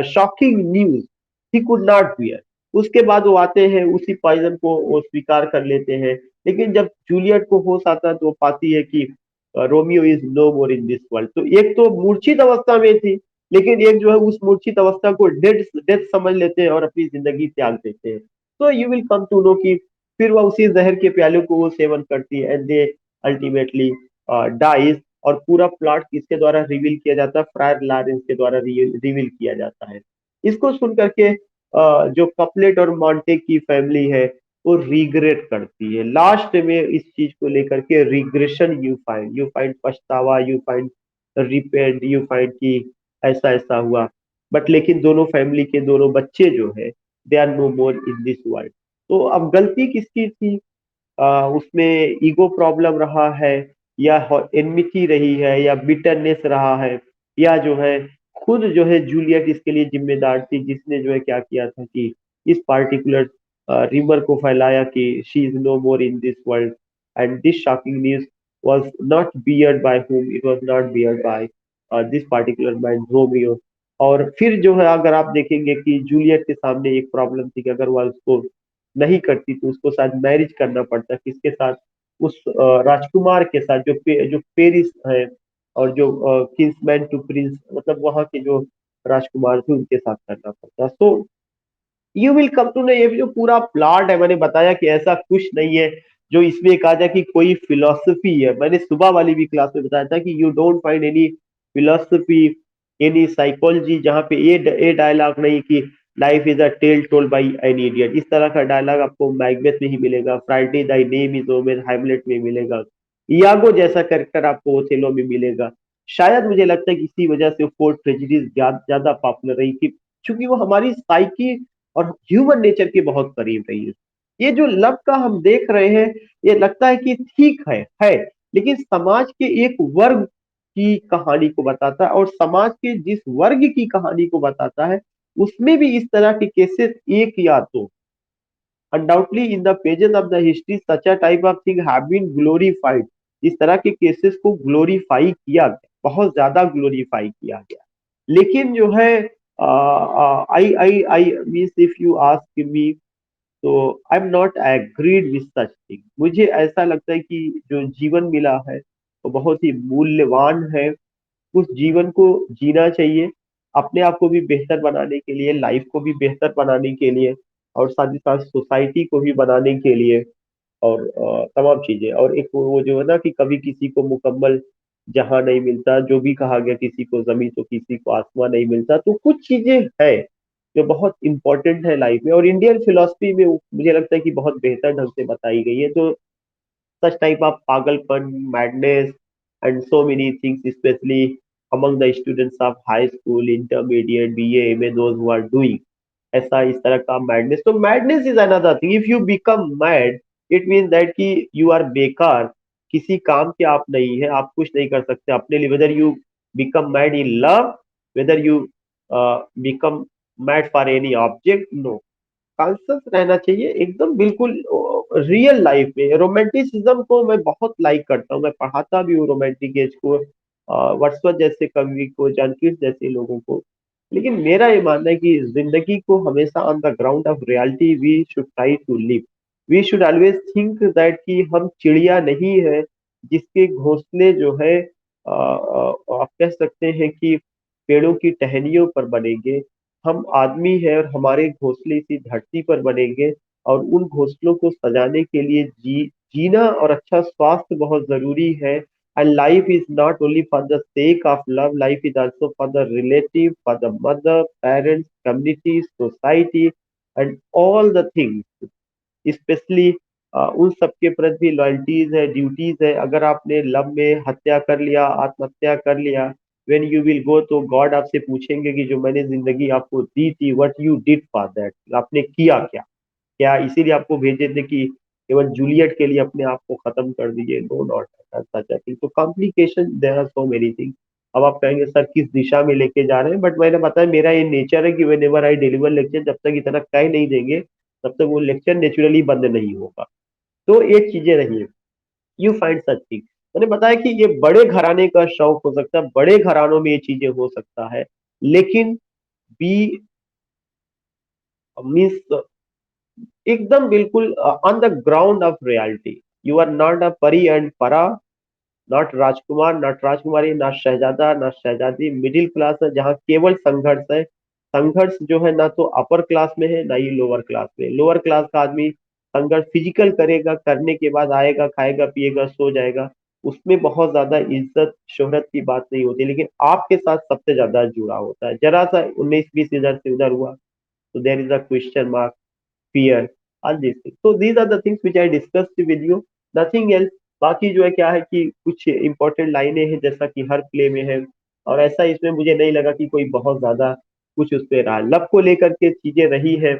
shocking news, he could not bear. उसके बाद वो आते हैं, उसी पॉइजन को वो स्वीकार कर लेते हैं। लेकिन जब जूलियट को होश आता है तो वो पाती है कि Romeo is no more in this world. तो एक तो मूर्छित अवस्था में थी, लेकिन एक जो है उस मूर्छित अवस्था को डेथ डेथ समझ लेते हैं और अपनी जिंदगी त्याग देते हैं। तो you will come to know कि फिर वह उसी जहर के प्याले को वो सेवन करती है एंड दे अल्टीमेटली डाइज। और पूरा प्लॉट किसके द्वारा रिवील किया जाता है, फ्रायर लॉरेंस के द्वारा रिवील किया जाता है। इसको सुन करके जो कपलेट और मॉन्टे की फैमिली है वो रिग्रेट करती है, लास्ट में इस चीज को लेकर के रिग्रेशन यू फाइंड पछतावा, you find repent, you find कि ऐसा ऐसा हुआ। बट लेकिन दोनों फैमिली के दोनों बच्चे जो है they are no more in this world. तो अब गलती किसकी थी, उसमें ईगो प्रॉब्लम रहा है, या एनमिटी रही है, या बिटरनेस रहा है, या जो है खुद जो है जूलियट इसके लिए जिम्मेदार थी, जिसने जो है क्या किया था कि इस पार्टिकुलर रिमर को फैलाया कि she is no more in this world. And this shocking news was not beared by whom, it was not beared by this particular man Romeo. और फिर जो है अगर आप देखेंगे कि जूलियट के सामने एक प्रॉब्लम थी कि अगर वह उसको नहीं करती तो उसको शायद मैरिज करना पड़ता, किसके साथ, उस राजकुमार के साथ जो पेरिस है, और जो किंग्समैन टू प्रिंस, मतलब वहां के जो राजकुमार थे उनके साथ करना पड़ता। So you will come to know, ये जो पूरा प्लॉट है मैंने बताया कि ऐसा कुछ नहीं है जो इसमें कहा जाए कि कोई फिलोसफी है। मैंने सुबह वाली भी क्लास में बताया था कि you don't find any philosophy, any psychology, जहाँ पे ये डायलॉग नहीं कि life is a tale told by an idiot. इस तरह का डायलॉग आपको मैकबेथ में ही मिलेगा, frailty thy name is woman Hamlet में मिलेगा, इयागो जैसा कैरेक्टर आपको ओथेलो में मिलेगा। शायद मुझे लगता है कि इसी वजह से फोर ट्रेजेडीज ज्यादा पॉपुलर रही थी, क्योंकि वो हमारी साइकी और ह्यूमन नेचर के बहुत करीब रही है। ये जो लव का हम देख रहे हैं, ये लगता है कि ठीक है, लेकिन समाज के एक वर्ग की कहानी को बताता है, और समाज के जिस वर्ग की कहानी को बताता है उसमें भी इस तरह के केसेस एक या दो, undoubtedly in the pages of the history such a type of thing have been glorified. इस तरह के केसेस को ग्लोरीफाई किया गया, बहुत ज्यादा ग्लोरीफाई किया गया। लेकिन जो है I means if you ask me, तो I am not agreed with such thing. मुझे ऐसा लगता है कि जो जीवन मिला है वो बहुत ही मूल्यवान है, उस जीवन को जीना चाहिए, अपने आप को भी बेहतर बनाने के लिए, लाइफ को भी बेहतर बनाने के लिए, और साथ ही साथ सोसाइटी को भी बनाने के लिए, और तमाम चीजें। और एक वो जो है ना कि कभी किसी को मुकम्मल जहां नहीं मिलता, जो भी कहा गया, किसी को जमीन तो किसी को आसमान नहीं मिलता। तो कुछ चीजें है जो बहुत इंपॉर्टेंट है लाइफ में, और इंडियन फिलोसफी में मुझे लगता है कि बहुत बेहतर ढंग से बताई गई है। तो such type of pagalpan, madness, and so many things, especially among the students of high school, intermediate, BA, MA, those who are doing ऐसा इस तरह का मैडनेस। तो madness is another thing. If you become mad, it mean that कि you are बेकार, किसी काम के आप नहीं है, आप कुछ नहीं कर सकते अपने लिए। Whether you become mad in love, whether you become mad for any object, no. Conscious रहना चाहिए एकदम, बिल्कुल रियल लाइफ में। रोमांटिसिज्म को मैं बहुत लाइक करता हूँ, मैं पढ़ाता भी हूँ रोमांटिक एज को, वर्ड्सवर्थ जैसे कवि को, जानकीज जैसे लोगों को। लेकिन मेरा ये मानना है कि जिंदगी को हमेशा on the ground of reality we should try to live. We should always think that कि हम चिड़िया नहीं है जिसके घोंसले जो है आप कह सकते हैं कि पेड़ों की टहनियों पर बनेंगे। हम आदमी है और हमारे घोंसले इसी धरती पर बनेंगे, और उन घोंसलों को सजाने के लिए जीना और अच्छा स्वास्थ्य बहुत जरूरी है। And life is not only for the sake of love, life is also for the relative, for the mother, parents, community, society, and all the things, specially उन सबके प्रति भी लॉयल्टीज है, ड्यूटीज है। अगर आपने लव में हत्या कर लिया, आत्महत्या कर लिया, व्हेन यू विल गो, तो गॉड आपसे पूछेंगे कि जो मैंने जिंदगी आपको दी थी, what you did for that, आपने किया क्या। क्या इसीलिए आपको भेजे थे कि केवल जूलियट के लिए अपने आप को खत्म कर दीजिए? No, not such a thing. तो complication, there are so many thing. अब आप कहेंगे सर किस दिशा में लेके जा रहे हैं, बट मैंने बताया मेरा ये नेचर है कि when ever I deliver lecture, जब तक इतना कह नहीं देंगे तब तक वो लेक्चर नेचुरली बंद नहीं होगा। तो ये चीजें रही है, यू फाइंड सच थिंग। मैंने बताया कि ये बड़े घराने का शौक हो सकता है, बड़े घरानों में ये चीजें हो सकता है, लेकिन बी मीन्स एकदम बिल्कुल on the ground of reality. You are not a pari and परा, नॉट राजकुमार, नॉट राजकुमारी, ना शहजादा ना शहजादी, मिडिल क्लास है जहाँ केवल संघर्ष है। संघर्ष जो है ना तो अपर क्लास में है ना ही लोअर क्लास में। लोअर क्लास का आदमी संघर्ष फिजिकल करेगा, करने के बाद आएगा, खाएगा पिएगा सो जाएगा, उसमें बहुत ज्यादा इज्जत शोहरत की बात नहीं होती। लेकिन आपके साथ सबसे ज्यादा जुड़ा होता है, जरा सा 19-20 इधर से उधर हुआ तो there is a question mark, fear, all these things. So these are the things which I discussed with you, nothing else। बाकी जो है क्या है कि कुछ इंपॉर्टेंट लाइनें हैं जैसा कि हर प्ले में है, और ऐसा इसमें मुझे नहीं लगा कि कोई बहुत ज्यादा कुछ उस पे रहा। लव को लेकर के चीजें रही है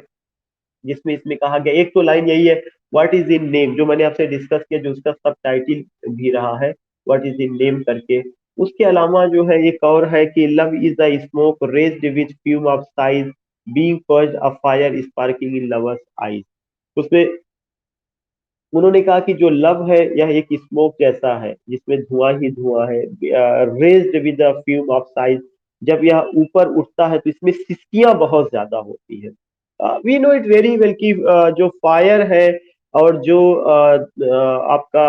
जिसमें इसमें कहा गया, एक तो लाइन यही है, व्हाट इज इन नेम, जो मैंने आपसे डिस्कस किया, जो उसका सब टाइटिल भी रहा है, व्हाट इज इन नेम करके। उसके अलावा जो है एक और है कि love is the smoke raised with fume of size being purge a fire sparking in lovers eyes. उसमें उन्होंने कहा कि जो लव है यह एक स्मोक जैसा है जिसमें धुआं ही धुआं है, raised with the fume of size. जब यह ऊपर उठता है तो इसमें सिसकियां बहुत ज्यादा होती है। We know it very well कि जो फायर है और जो आपका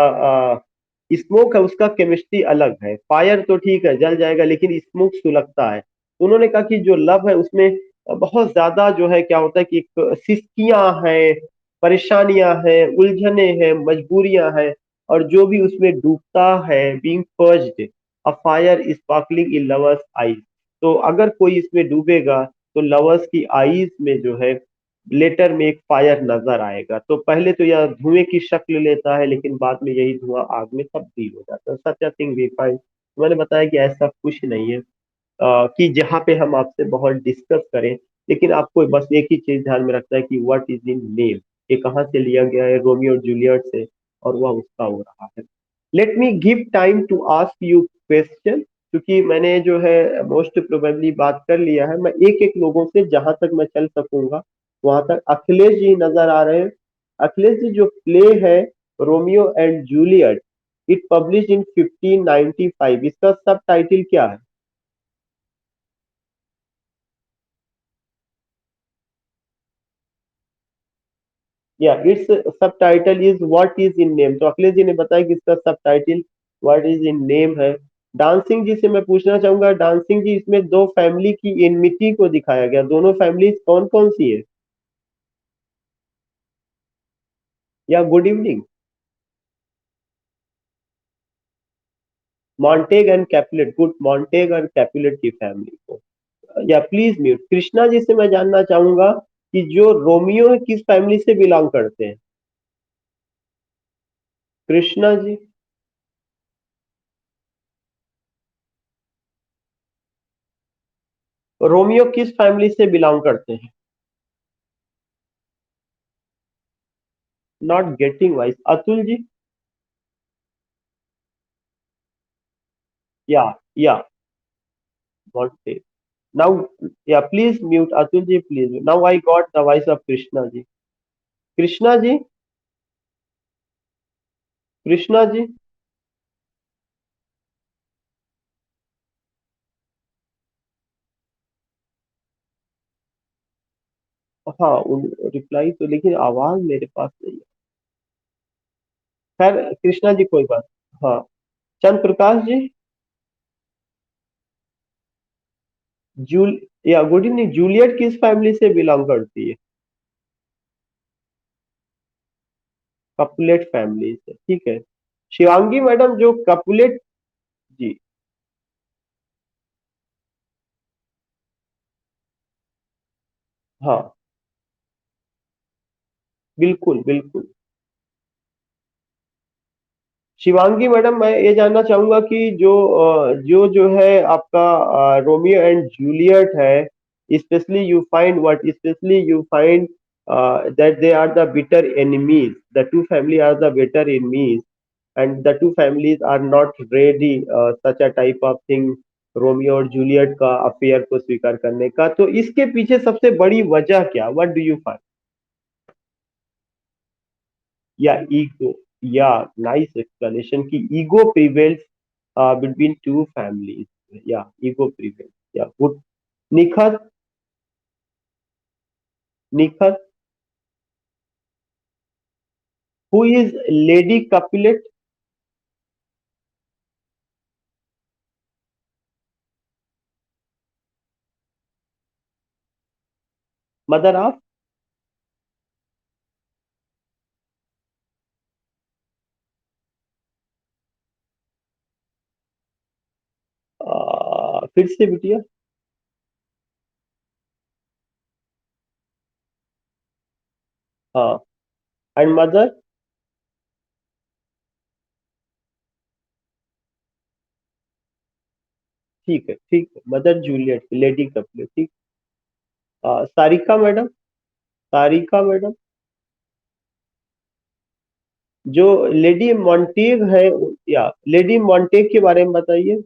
स्मोक है उसका केमिस्ट्री अलग है। फायर तो ठीक है जल जाएगा, लेकिन स्मोक सुलगता है। तो उन्होंने कहा कि जो लव है उसमें बहुत ज्यादा जो है क्या होता है कि सिसकियां हैं, परेशानियां हैं, उलझने हैं, मजबूरियां हैं, और जो भी उसमें डूबता है, being purged a fire sparkling in lovers eyes. तो अगर कोई इसमें डूबेगा तो लवर्स की आईज में जो है लेटर में एक फायर नजर आएगा। तो पहले तो यह धुएं की शक्ल लेता है, लेकिन बाद में यही धुआं आग में तब्दील हो जाता है। Such thing we find. मैंने बताया कि ऐसा कुछ नहीं है कि जहाँ पे हम आपसे बहुत डिस्कस करें, लेकिन आपको बस एक ही चीज ध्यान में रखना है कि व्हाट इज इन नेम, ये कहाँ से लिया गया है, रोमियो और जूलियट से, और वह उसका हो रहा है। Let me give time to ask you question, क्योंकि मैंने जो है मोस्ट प्रोबेबली बात कर लिया है। मैं एक एक लोगों से जहां तक मैं चल सकूंगा वहां तक। अखिलेश जी नजर आ रहे हैं। अखिलेश जी, जो प्ले है Romeo and Juliet, it publish in 1595, इसका सब टाइटिल क्या है? या इट्स सब title is what is in name. तो अखिलेश जी ने बताया कि इसका सब title what is in name है। डांसिंग जी से मैं पूछना चाहूंगा, डांसिंग जी, इसमें दो फैमिली की इनमिटी को दिखाया गया, दोनों फैमिली कौन कौन सी है? Yeah good evening. Montague and Capulet, good, Montague और कैपुलेट की फैमिली को। Yeah please mute. Krishna ji से मैं जानना चाहूंगा कि जो रोमियो है किस फैमिली से बिलोंग करते हैं? कृष्णा जी। रोमियो किस फैमिली से बिलोंग करते हैं? Not getting voice. Atul ji. Yeah yeah Montague. Now, yeah please mute Atul ji, please. Now I got the voice of Krishna ji. Krishna ji. Krishna ji. हाँ, रिप्लाई तो, लेकिन आवाज मेरे पास नहीं है। खैर कृष्णा जी, कोई बात। हाँ, चंद्र प्रकाश जी। जूल या गुड इवनिंग। जूलियट किस फैमिली से बिलोंग करती है? कपुलेट फैमिली से, ठीक है। शिवांगी मैडम, जो कपुलेट। जी। हाँ, बिल्कुल बिल्कुल। शिवांगी मैडम, मैं ये जानना चाहूंगा कि जो है आपका रोमियो एंड जूलियट है, specially you find what, specially you find that they are the bitter enemies, the two family are the bitter enemies, and the two families are not ready such a type of thing, Romeo और Juliet का affair को स्वीकार करने का। तो इसके पीछे सबसे बड़ी वजह क्या, what do you find? Yeah ego. Yeah nice explanation की ego prevails between two families. Yeah ego prevails. Yeah good. Nikhat. Nikhat. Who is lady Capulet? Mother of? फिर से बिटिया। हाँ। And mother? ठीक है, ठीक है, मदर जूलियट, लेडी कपिलेट, ठीक। सारिका मैडम। सारिका मैडम, जो लेडी मॉन्टेग है, या लेडी मॉन्टेग के बारे में बताइए।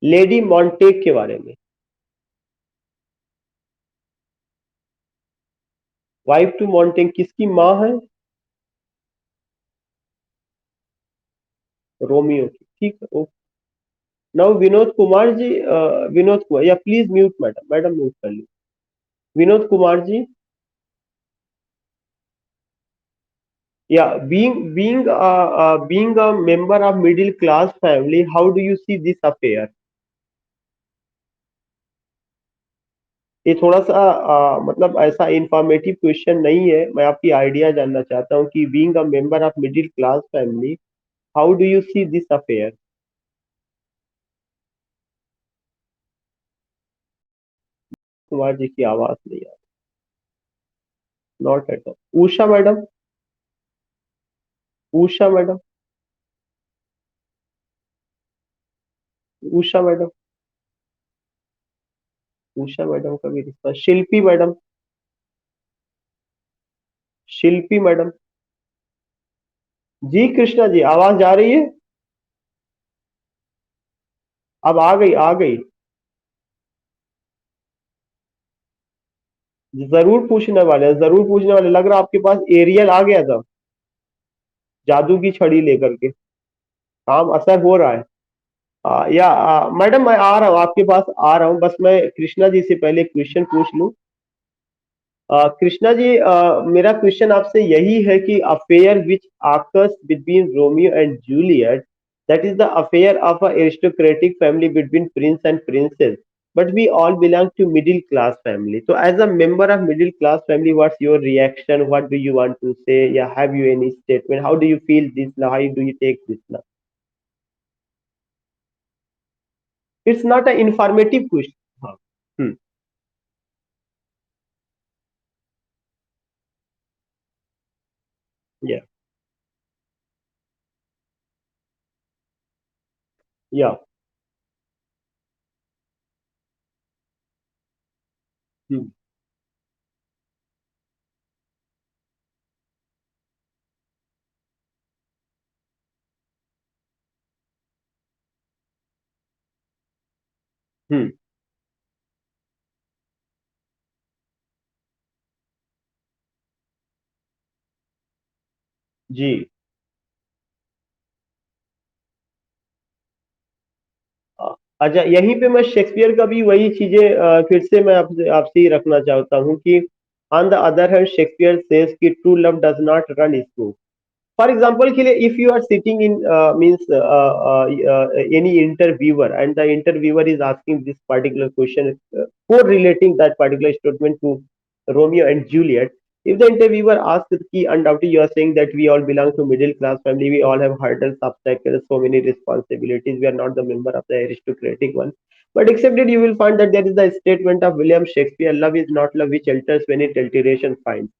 लेडी मॉन्टेग के बारे में। वाइफ टू मॉन्टेग किसकी माँ है? रोमियो की, ठीक है। नाउ विनोद कुमार जी, विनोद कुमार, या please mute madam, madam mute कर ली। विनोद कुमार जी। या being a member of middle class family, how do you see this affair? ये थोड़ा सा मतलब ऐसा इंफॉर्मेटिव क्वेश्चन नहीं है, मैं आपकी आइडिया जानना चाहता हूँ कि being a member of middle class family, how do you see this affair? Kumar ji की आवाज नहीं आ रही, not at all. Usha madam. Usha madam. Usha madam. Usha madam का भी रिश्ता। शिल्पी मैडम। शिल्पी मैडम। जी कृष्णा जी, आवाज आ रही है? अब आ गई, आ गई। जरूर पूछने वाले, जरूर पूछने वाले, लग रहा आपके पास एरियल आ गया था जादू की छड़ी लेकर के। काम असर हो रहा है। मैडम, मैं आ रहा हूँ आपके पास, आ रहा हूँ, बस मैं कृष्णा जी से पहले क्वेश्चन पूछ लूँ। कृष्णा जी, मेरा क्वेश्चन आपसे यही है कि affair which occurs between Romeo and Juliet, that is the affair of a aristocratic family between Prince and princess, but we all belong to middle class family. So as a member of middle class family, what's your reaction? What do you want to say? Yeah, have you any statement? How do you feel this now? How do you take this now? It's not an informative question. Huh. Hmm. Yeah, yeah. Hmm. Hmm. जी। अच्छा, यहीं पे मैं Shakespeare का भी वही चीजें फिर से मैं आपसे आपसे ही रखना चाहता हूँ कि on the other hand Shakespeare says कि true love does not run smooth. For example, Khile, if you are sitting in means any interviewer and the interviewer is asking this particular question, correlating that particular statement to Romeo and Juliet, if the interviewer asks, ki, undoubtedly you are saying that we all belong to middle class family, we all have hurdles, obstacles, so many responsibilities, we are not the member of the aristocratic one. But accepted, you will find that there is the statement of William Shakespeare, love is not love which alters when it alteration finds.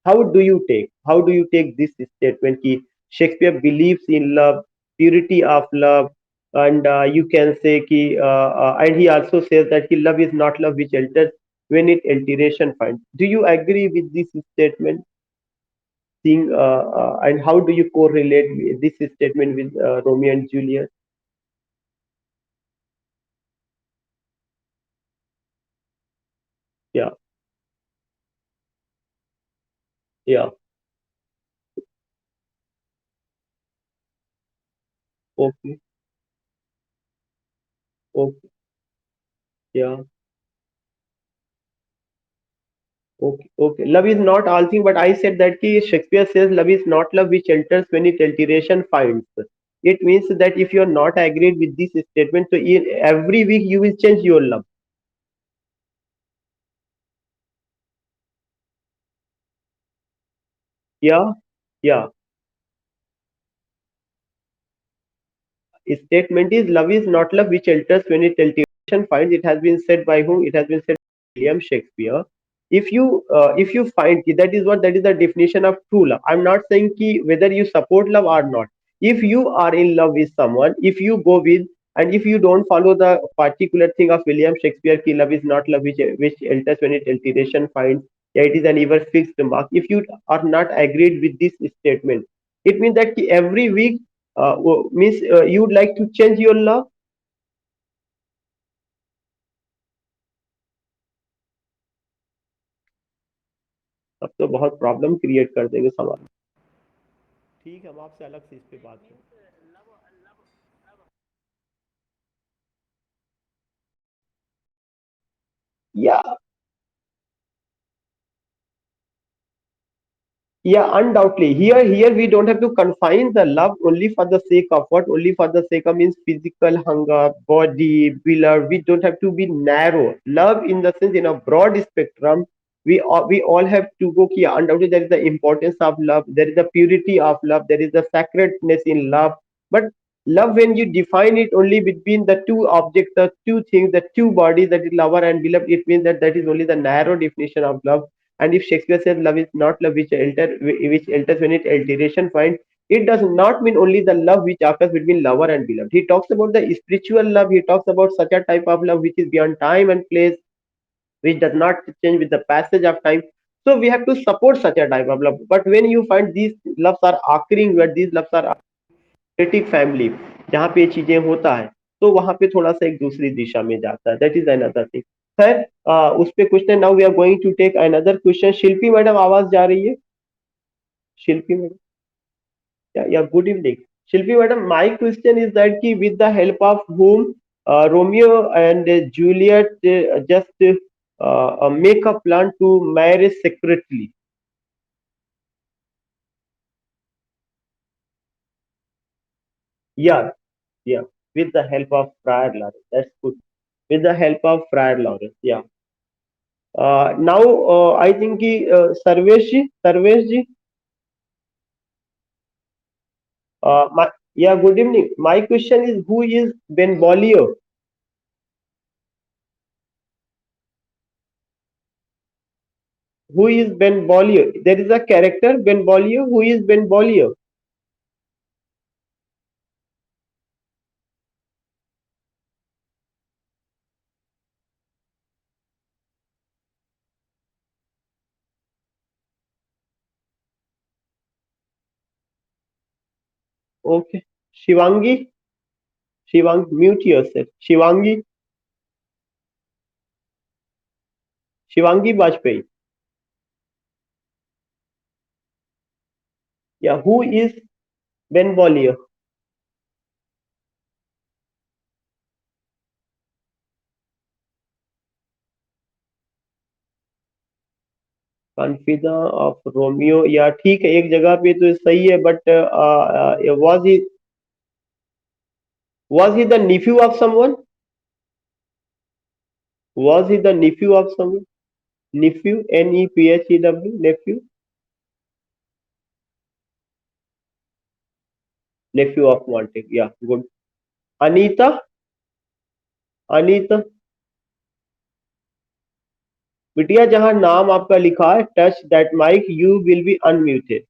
How do you take this statement ki Shakespeare believes in love, purity of love, and you can say ki and he also says that ki love is not love which alters when it alteration finds. Do you agree with this statement? Seeing and how do you correlate this statement with Romeo and Juliet? Yeah, yeah, okay, okay, yeah. Okay, okay. Love is not all thing, but I said that ki Shakespeare says love is not love which enters when it alteration finds. It means that if you are not agreed with this statement, so every week you will change your love. Yeah, yeah. Statement is love is not love which alters when it alteration finds. It has been said by whom? It has been said by William Shakespeare. If you find ki that is the definition of true love. I'm not saying ki whether you support love or not. If you are in love with someone, if you go with and if you don't follow the particular thing of William Shakespeare, ki love is not love which alters when it alteration finds. Yeah, it is an ever fixed mark. If you are not agreed with this statement, it means that ki every week means you would like to change your law. तब तो बहुत problem create कर देंगे समाज। ठीक है, हम आपसे अलग से इस पे बात करें। या Yeah, undoubtedly. Here we don't have to confine the love only for the sake of what? Only for the sake of means physical hunger, body, beloved. We don't have to be narrow. Love in the sense in a broad spectrum. We all have to go. Here, undoubtedly, there is the importance of love. There is the purity of love. There is the sacredness in love. But love, when you define it only between the two objects, the two things, the two bodies, that is lover and beloved, it means that that is only the narrow definition of love. And if Shakespeare says love is not love which alters when it alteration finds, it does not mean only the love which occurs between lover and beloved. He talks about the spiritual love. He talks about such a type of love which is beyond time and place, which does not change with the passage of time. So we have to support such a type of love. But when you find these loves are occurring, where these loves are creative family, जहाँ पे ये चीजें होता है, तो वहां पे थोड़ा सा एक दूसरी दिशा में जाता है। That is another thing. खैर, उस पे question now we are going to take another question. Shilpi madam आवाज जा रही है? शिल्पी मैडम, या good evening. Shilpi madam, my question is that कि with the help of whom Romeo and Juliet just make a plan to marry secretly? Yeah, yeah, with the help of prior learning. That's good. with the help of Friar Lawrence. Yeah. Now I think Sarvesh ji, yeah, good evening. My question is, who is Benvolio? Who is Benvolio? There is a character Benvolio. Who is Benvolio? Okay. Shivangi, mute yourself. Shivangi Bajpayee. Yeah, who is Benvolio? Confidant of Romeo, या ठीक है, एक जगह पे तो सही है, but was he the nephew of someone? Was he the nephew of someone? Nephew, Nephew, nephew of Montague. Yeah, good. Anita, Anita, बिटिया जहां नाम आपका लिखा है, touch that mic, you will be unmuted.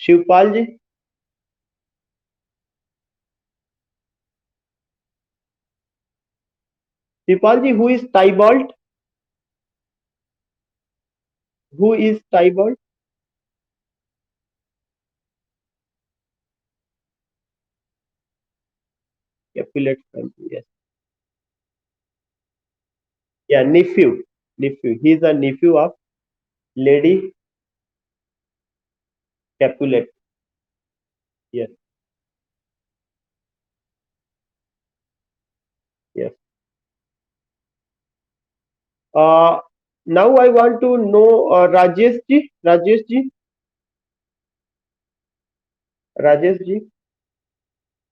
Shivpal ji, Shivpal ji, who is Tybalt? Who is Tybalt? Capulet family, yes. Yeah, nephew. He is a nephew of Lady Capulet. Yes, yes. Uh, Now I want to know Rajesh ji.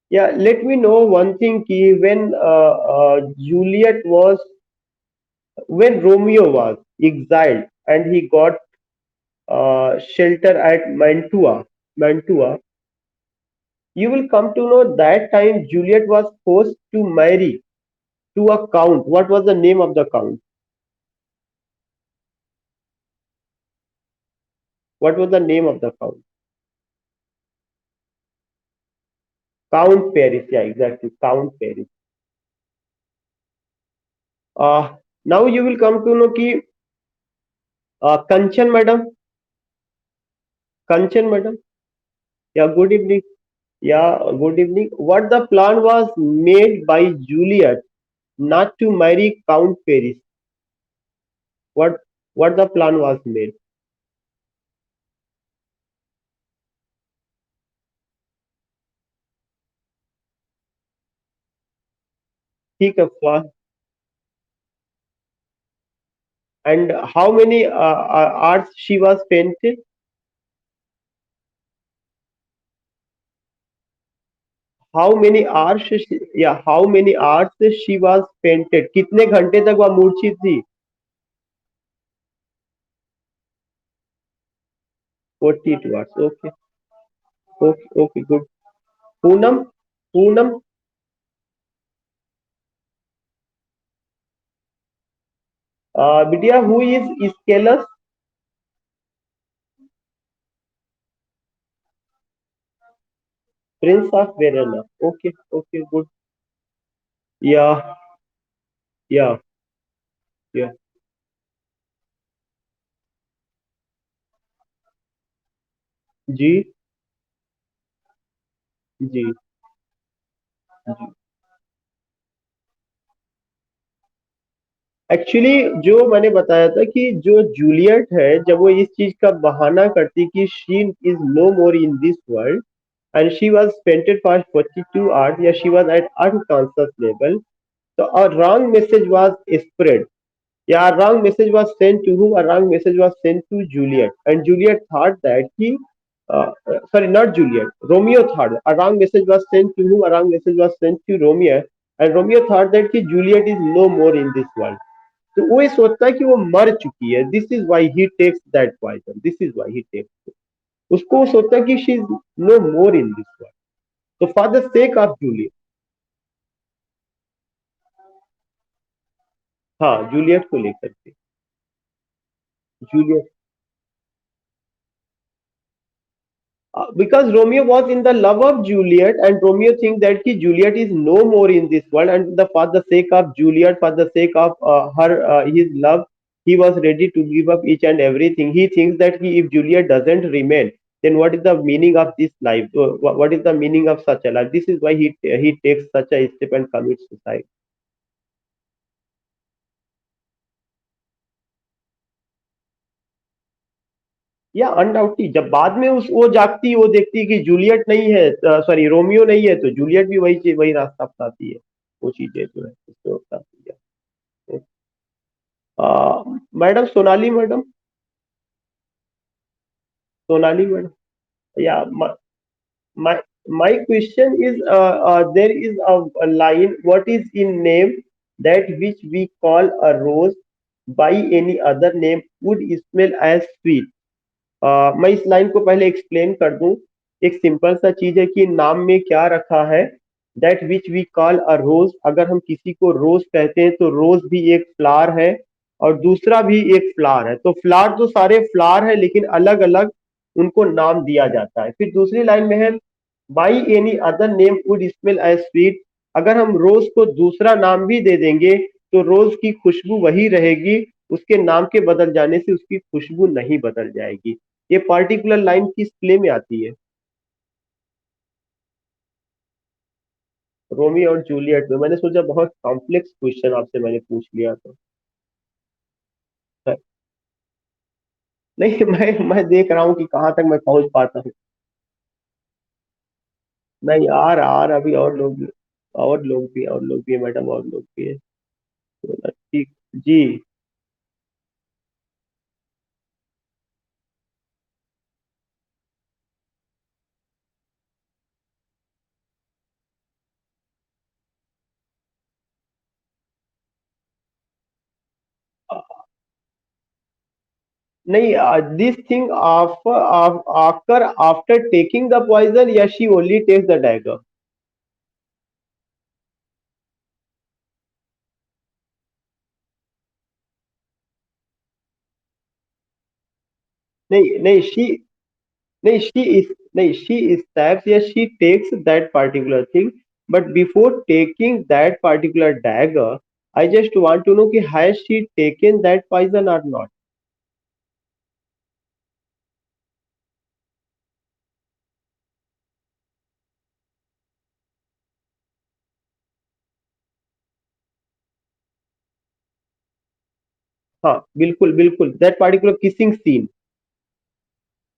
Yeah, let me know one thing ki when Romeo was exiled and he got shelter at Mantua, you will come to know that time Juliet was forced to marry to a count. What was the name of the count? What was the name of the count? Count Paris. Yeah, exactly. Count Paris. Uh, Now you will come to know ki Kanchan madam. Kanchan madam. Yeah, good evening. Yeah, good evening. What the plan was made by Juliet not to marry Count Paris? What what the plan was made? ठीक है, and how many hours she was painted? How many hours? Yeah, how many hours she was painted? कितने घंटे तक वह मूर्छित थी? 42 hours. Okay, okay, okay, good. Poonam, Poonam, Vidya, who is Ischelus? Prince of Verona. Okay, okay, good. Yeah, yeah, yeah. Ji, ji, ji. Actually जो मैंने बताया था कि जो जूलियट है, जब वो इस चीज का बहाना करती कि she is no more in this world and she was painted for 42 hours, yeah, she was at unconscious level, so a wrong message was spread. Yeah, a wrong message was sent to who? A wrong message was sent to Juliet, and Juliet thought that sorry, not Juliet. Romeo thought a wrong message was sent to whom? A wrong message was sent to Romeo, and Romeo thought that कि Juliet is no more in this world. तो वो ये सोचता है कि वो मर चुकी है. This is why he takes that poison. This is why he takes it. उसको वो सोचता है कि she is no more in this world. So for the sake of Juliet, हाँ जूलियट को लेकर के. Juliet because Romeo was in the love of Juliet, and Romeo thinks that ki Juliet is no more in this world, and for the sake of Juliet, for the sake of her, his love, he was ready to give up each and everything. He thinks that if Juliet doesn't remain, then what is the meaning of this life? What is the meaning of such a life? This is why he takes such a step and commits suicide. या undoubtedly जब बाद में उस वो जागती, वो देखती है कि जूलियट नहीं है, सॉरी रोमियो नहीं है, तो जूलियट भी वही रास्ता अपनाती है. वो चीजें जो है उसको बताती है. Madam Sonali madam. Sonali madam. या my my question is there is a line, what is in name that which we call a rose by any other name would smell as sweet. मैं इस लाइन को पहले एक्सप्लेन कर दूं. एक simple सा चीज है कि नाम में क्या रखा है. दैट विच वी कॉल अ रोज, अगर हम किसी को रोज कहते हैं तो रोज भी एक फ्लावर है और दूसरा भी एक फ्लावर है. तो फ्लावर तो सारे फ्लावर है लेकिन अलग अलग उनको नाम दिया जाता है. फिर दूसरी लाइन में है by any other name would smell as sweet. अगर हम रोज को दूसरा नाम भी दे देंगे तो रोज की खुशबू वही रहेगी, उसके नाम के बदल जाने से उसकी खुशबू नहीं बदल जाएगी. ये पर्टिकुलर लाइन किस प्ले में आती है? रोमियो और जूलियट में. मैंने सोचा बहुत कॉम्प्लेक्स क्वेश्चन आपसे मैंने पूछ लिया तो. नहीं मैं देख रहा हूँ कि कहाँ तक मैं पहुंच पाता हूँ. नहीं आ रहा अभी और लोग भी. और लोग भी है मैडम, और लोग भी है. तो ठीक. जी. नहीं, this thing after after taking the poison या she only takes the dagger. नहीं नहीं शी नहीं she is नहीं she stabs, yes she takes that particular thing, but before taking that particular dagger I just want to know कि has she taken that poison or not. हाँ बिल्कुल बिल्कुल, that particular kissing scene.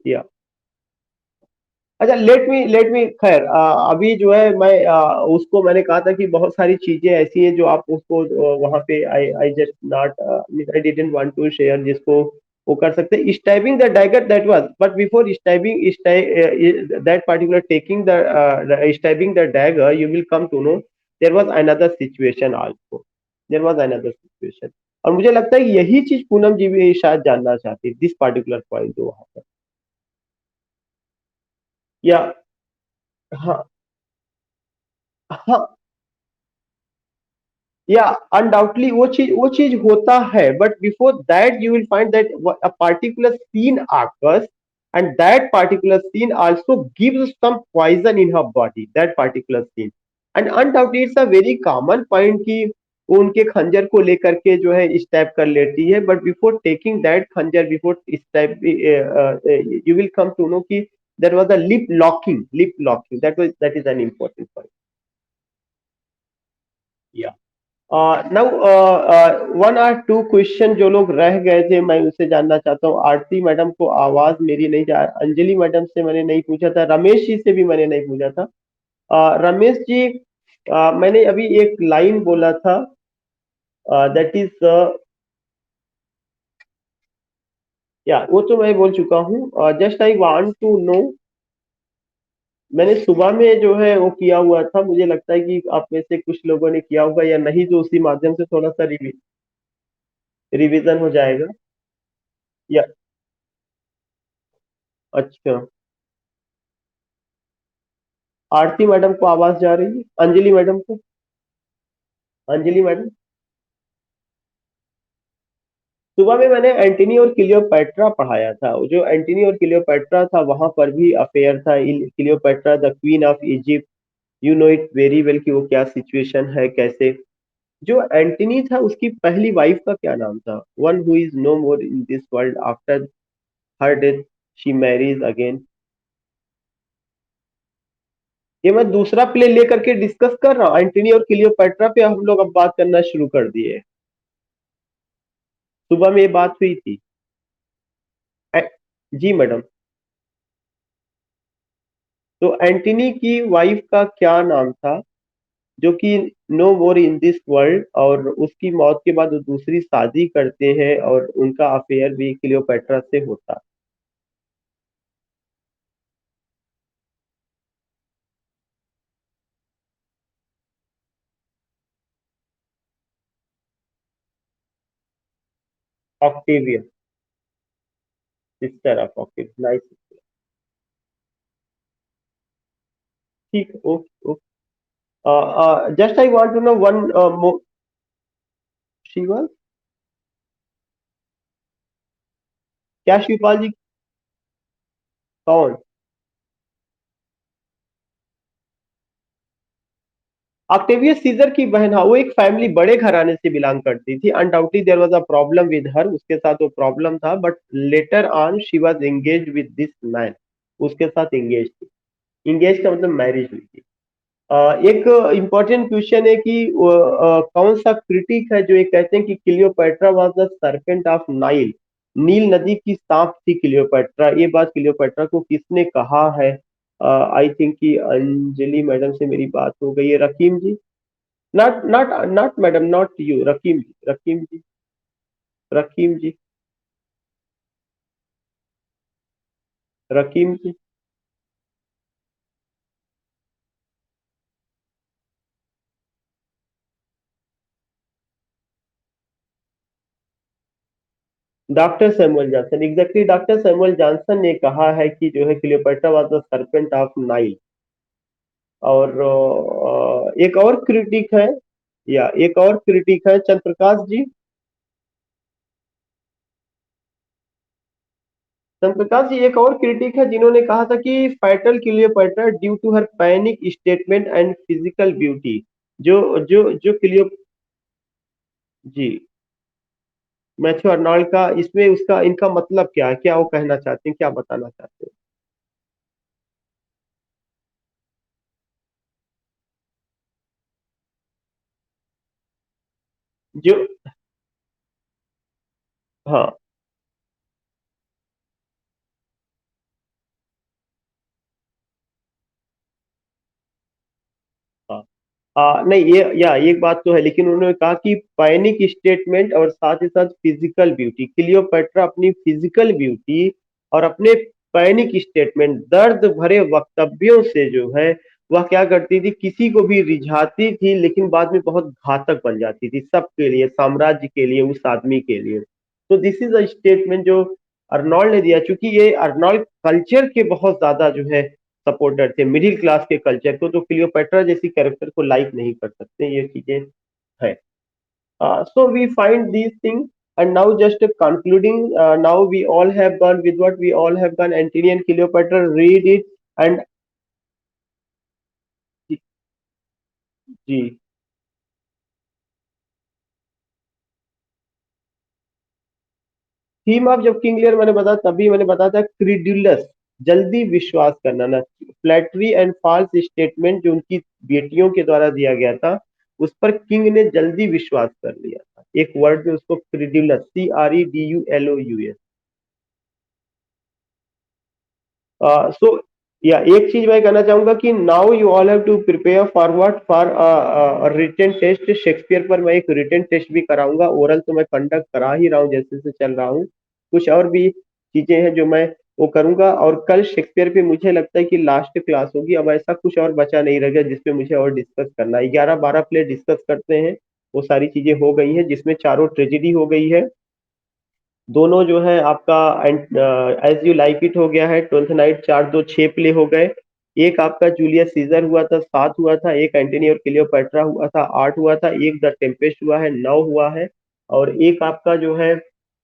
या अच्छा, let me खैर, अभी जो है मैं उसको मैंने कहा था कि बहुत सारी चीजें ऐसी हैं जो आप उसको वहां पे I I just not I didn't want to share, जिसको वो कर सकते हैं. Stabbing the dagger that was, but before stabbing that particular taking the stabbing the dagger you will come to know there was another situation also. There was another situation. और मुझे लगता है कि यही चीज पूनम जी भी शायद जानना चाहती है, दिस पर्टिकुलर पॉइंट जो वहां पर. या हाँ. हाँ. या अनडाउटली वो चीज होता है, but before that you will find that a particular scene occurs, and that particular scene also gives some poison in her body, that particular scene. And undoubtedly it's a very common point कि वो उनके खंजर को लेकर के जो है stab कर लेती है, but before taking that khanjar, before stab you will come to know कि there was a lip locking, that is an important point. Yeah. Now one or two question जो लोग रह गए थे मैं उनसे जानना चाहता हूँ. आरती मैडम को आवाज मेरी नहीं जा, अंजलि मैडम से मैंने नहीं पूछा था, रमेश जी से भी मैंने नहीं पूछा था. रमेश जी, मैंने अभी एक लाइन बोला था, दैट इज या वो तो मैं बोल चुका हूँ. Just I want to know मैंने सुबह में जो है वो किया हुआ था, मुझे लगता है कि आप में से कुछ लोगों ने किया होगा या नहीं, जो उसी माध्यम से थोड़ा सा रिवीजन हो जाएगा। या अच्छा, आरती मैडम को आवाज जा रही है, अंजलि मैडम को, अंजलि मैडम। सुबह में मैंने एंटनी और क्लियोपेट्रा पढ़ाया था। जो एंटनी और क्लियोपेट्रा था वहां पर भी अफेयर था। Cleopatra the queen of Egypt, you know it very well कि वो क्या सिचुएशन है कैसे। जो एंटनी था उसकी पहली वाइफ का क्या नाम था? One who is no more in this world after her death she marries again. ये मैं दूसरा प्ले लेकर के डिस्कस कर रहा हूँ, एंटनी और क्लियोपेट्रा पे हम लोग अब बात करना शुरू कर दिए। सुबह में ये बात हुई थी। ए- जी मैडम। तो एंटनी की वाइफ का क्या नाम था, जो कि no more in this world, और उसकी मौत के बाद वो दूसरी शादी करते हैं और उनका अफेयर भी क्लियोपेट्रा से होता? Octavian, sister of Octavian, nice. ठीक, okay okay. Just I want to know one more. Shival, क्या शिवपाल जी? कौन? ऑक्टेवियस सीजर की बहन, हाँ, वो एक फैमिली बड़े घराने से बिलोंग करती थी। Undoubtedly there was a problem with her, उसके साथ वो प्रॉब्लम था, but later on she was engage with this man, उसके साथ एंगेज थी। एंगेज का मतलब मैरिज हुई थी। एक इम्पोर्टेंट क्वेश्चन है कि कौन सा क्रिटिक है जो ये कहते हैं कि Cleopatra was the serpent of Nile, नील नदी की सांप थी क्लियोपेट्रा। ये बात क्लियोपेट्रा को किसने कहा है? आई थिंक कि अंजलि मैडम से मेरी बात हो गई है। Rakim ji, not not not madam, not you, Rakim ji, Rakim ji, Rakim ji, Rakim ji. Doctor Samuel Johnson, exactly doctor Samuel Johnson ने कहा है कि जो है Cleopatra was the serpent of Nile. और एक और क्रिटिक है, या एक और क्रिटिक है चंद्रप्रकाश जी। चंद्रप्रकाश जी, एक और क्रिटिक है जिन्होंने कहा था कि fatal Cleopatra due to her panic statement and physical beauty. जो जो जो क्लियो जी, मैथ्यू अर्नोल्ड का इसमें उसका इनका मतलब क्या है, क्या वो कहना चाहते हैं, क्या बताना चाहते हैं? जो, हाँ हाँ। नहीं, ये या एक बात तो है, लेकिन उन्होंने कहा कि पैनिक स्टेटमेंट और साथ ही साथ फिजिकल ब्यूटी, क्लियोपेट्रा अपनी फिजिकल ब्यूटी और अपने पैनिक स्टेटमेंट, दर्द भरे वक्तव्यों से जो है वह क्या करती थी, किसी को भी रिझाती थी, लेकिन बाद में बहुत घातक बन जाती थी सबके लिए, साम्राज्य के लिए, उस आदमी के लिए। तो दिस इज अ स्टेटमेंट जो अर्नोल्ड ने दिया, क्योंकि ये अर्नोल्ड कल्चर के बहुत ज्यादा जो है सपोर्टर थे, मिडिल क्लास के कल्चर को, तो क्लियोपेट्रा जैसी कैरेक्टर को लाइक नहीं कर सकते, ये चीजें है। So we find these things, and now just concluding, now we all have gone with what we all have gone, Antony and Cleopatra, read it, and जी, थीम ऑफ जब किंग लियर मैंने बताया, तभी मैंने बताया था क्रीडुलस, जल्दी विश्वास करना ना, फ्लैटरी एंड फॉल्स स्टेटमेंट जो उनकी बेटियों के द्वारा दिया गया था, उस पर किंग ने जल्दी विश्वास कर लिया था। एक वर्ड में उसको क्रीडुलस, CREDULOUS। सो या एक चीज मैं कहना चाहूंगा कि now you all have to prepare forward for written test. Shakespeare पर मैं एक रिटन टेस्ट भी कराऊंगा, ओरल तो मैं कंडक्ट करा ही रहा हूँ जैसे से चल रहा हूँ। कुछ और भी चीजें हैं जो मैं वो करूंगा। और कल शेक्सपियर पे मुझे लगता है कि लास्ट क्लास होगी, अब ऐसा कुछ और बचा नहीं रह गया जिसपे मुझे और डिस्कस करना है। 11-12 प्ले डिस्कस करते हैं, वो सारी चीजें हो गई हैं, जिसमें चारों ट्रेजेडी हो गई है, दोनों जो है आपका एज यू लाइक इट हो गया है, ट्वेल्थ नाइट 4-2-6 प्ले हो गए। एक आपका जूलियस सीजर हुआ था 7 हुआ था, एक एंटनी और क्लियोपेट्रा हुआ था 8 हुआ था, एक द टेम्पेस्ट हुआ है 9 हुआ है, और एक आपका जो है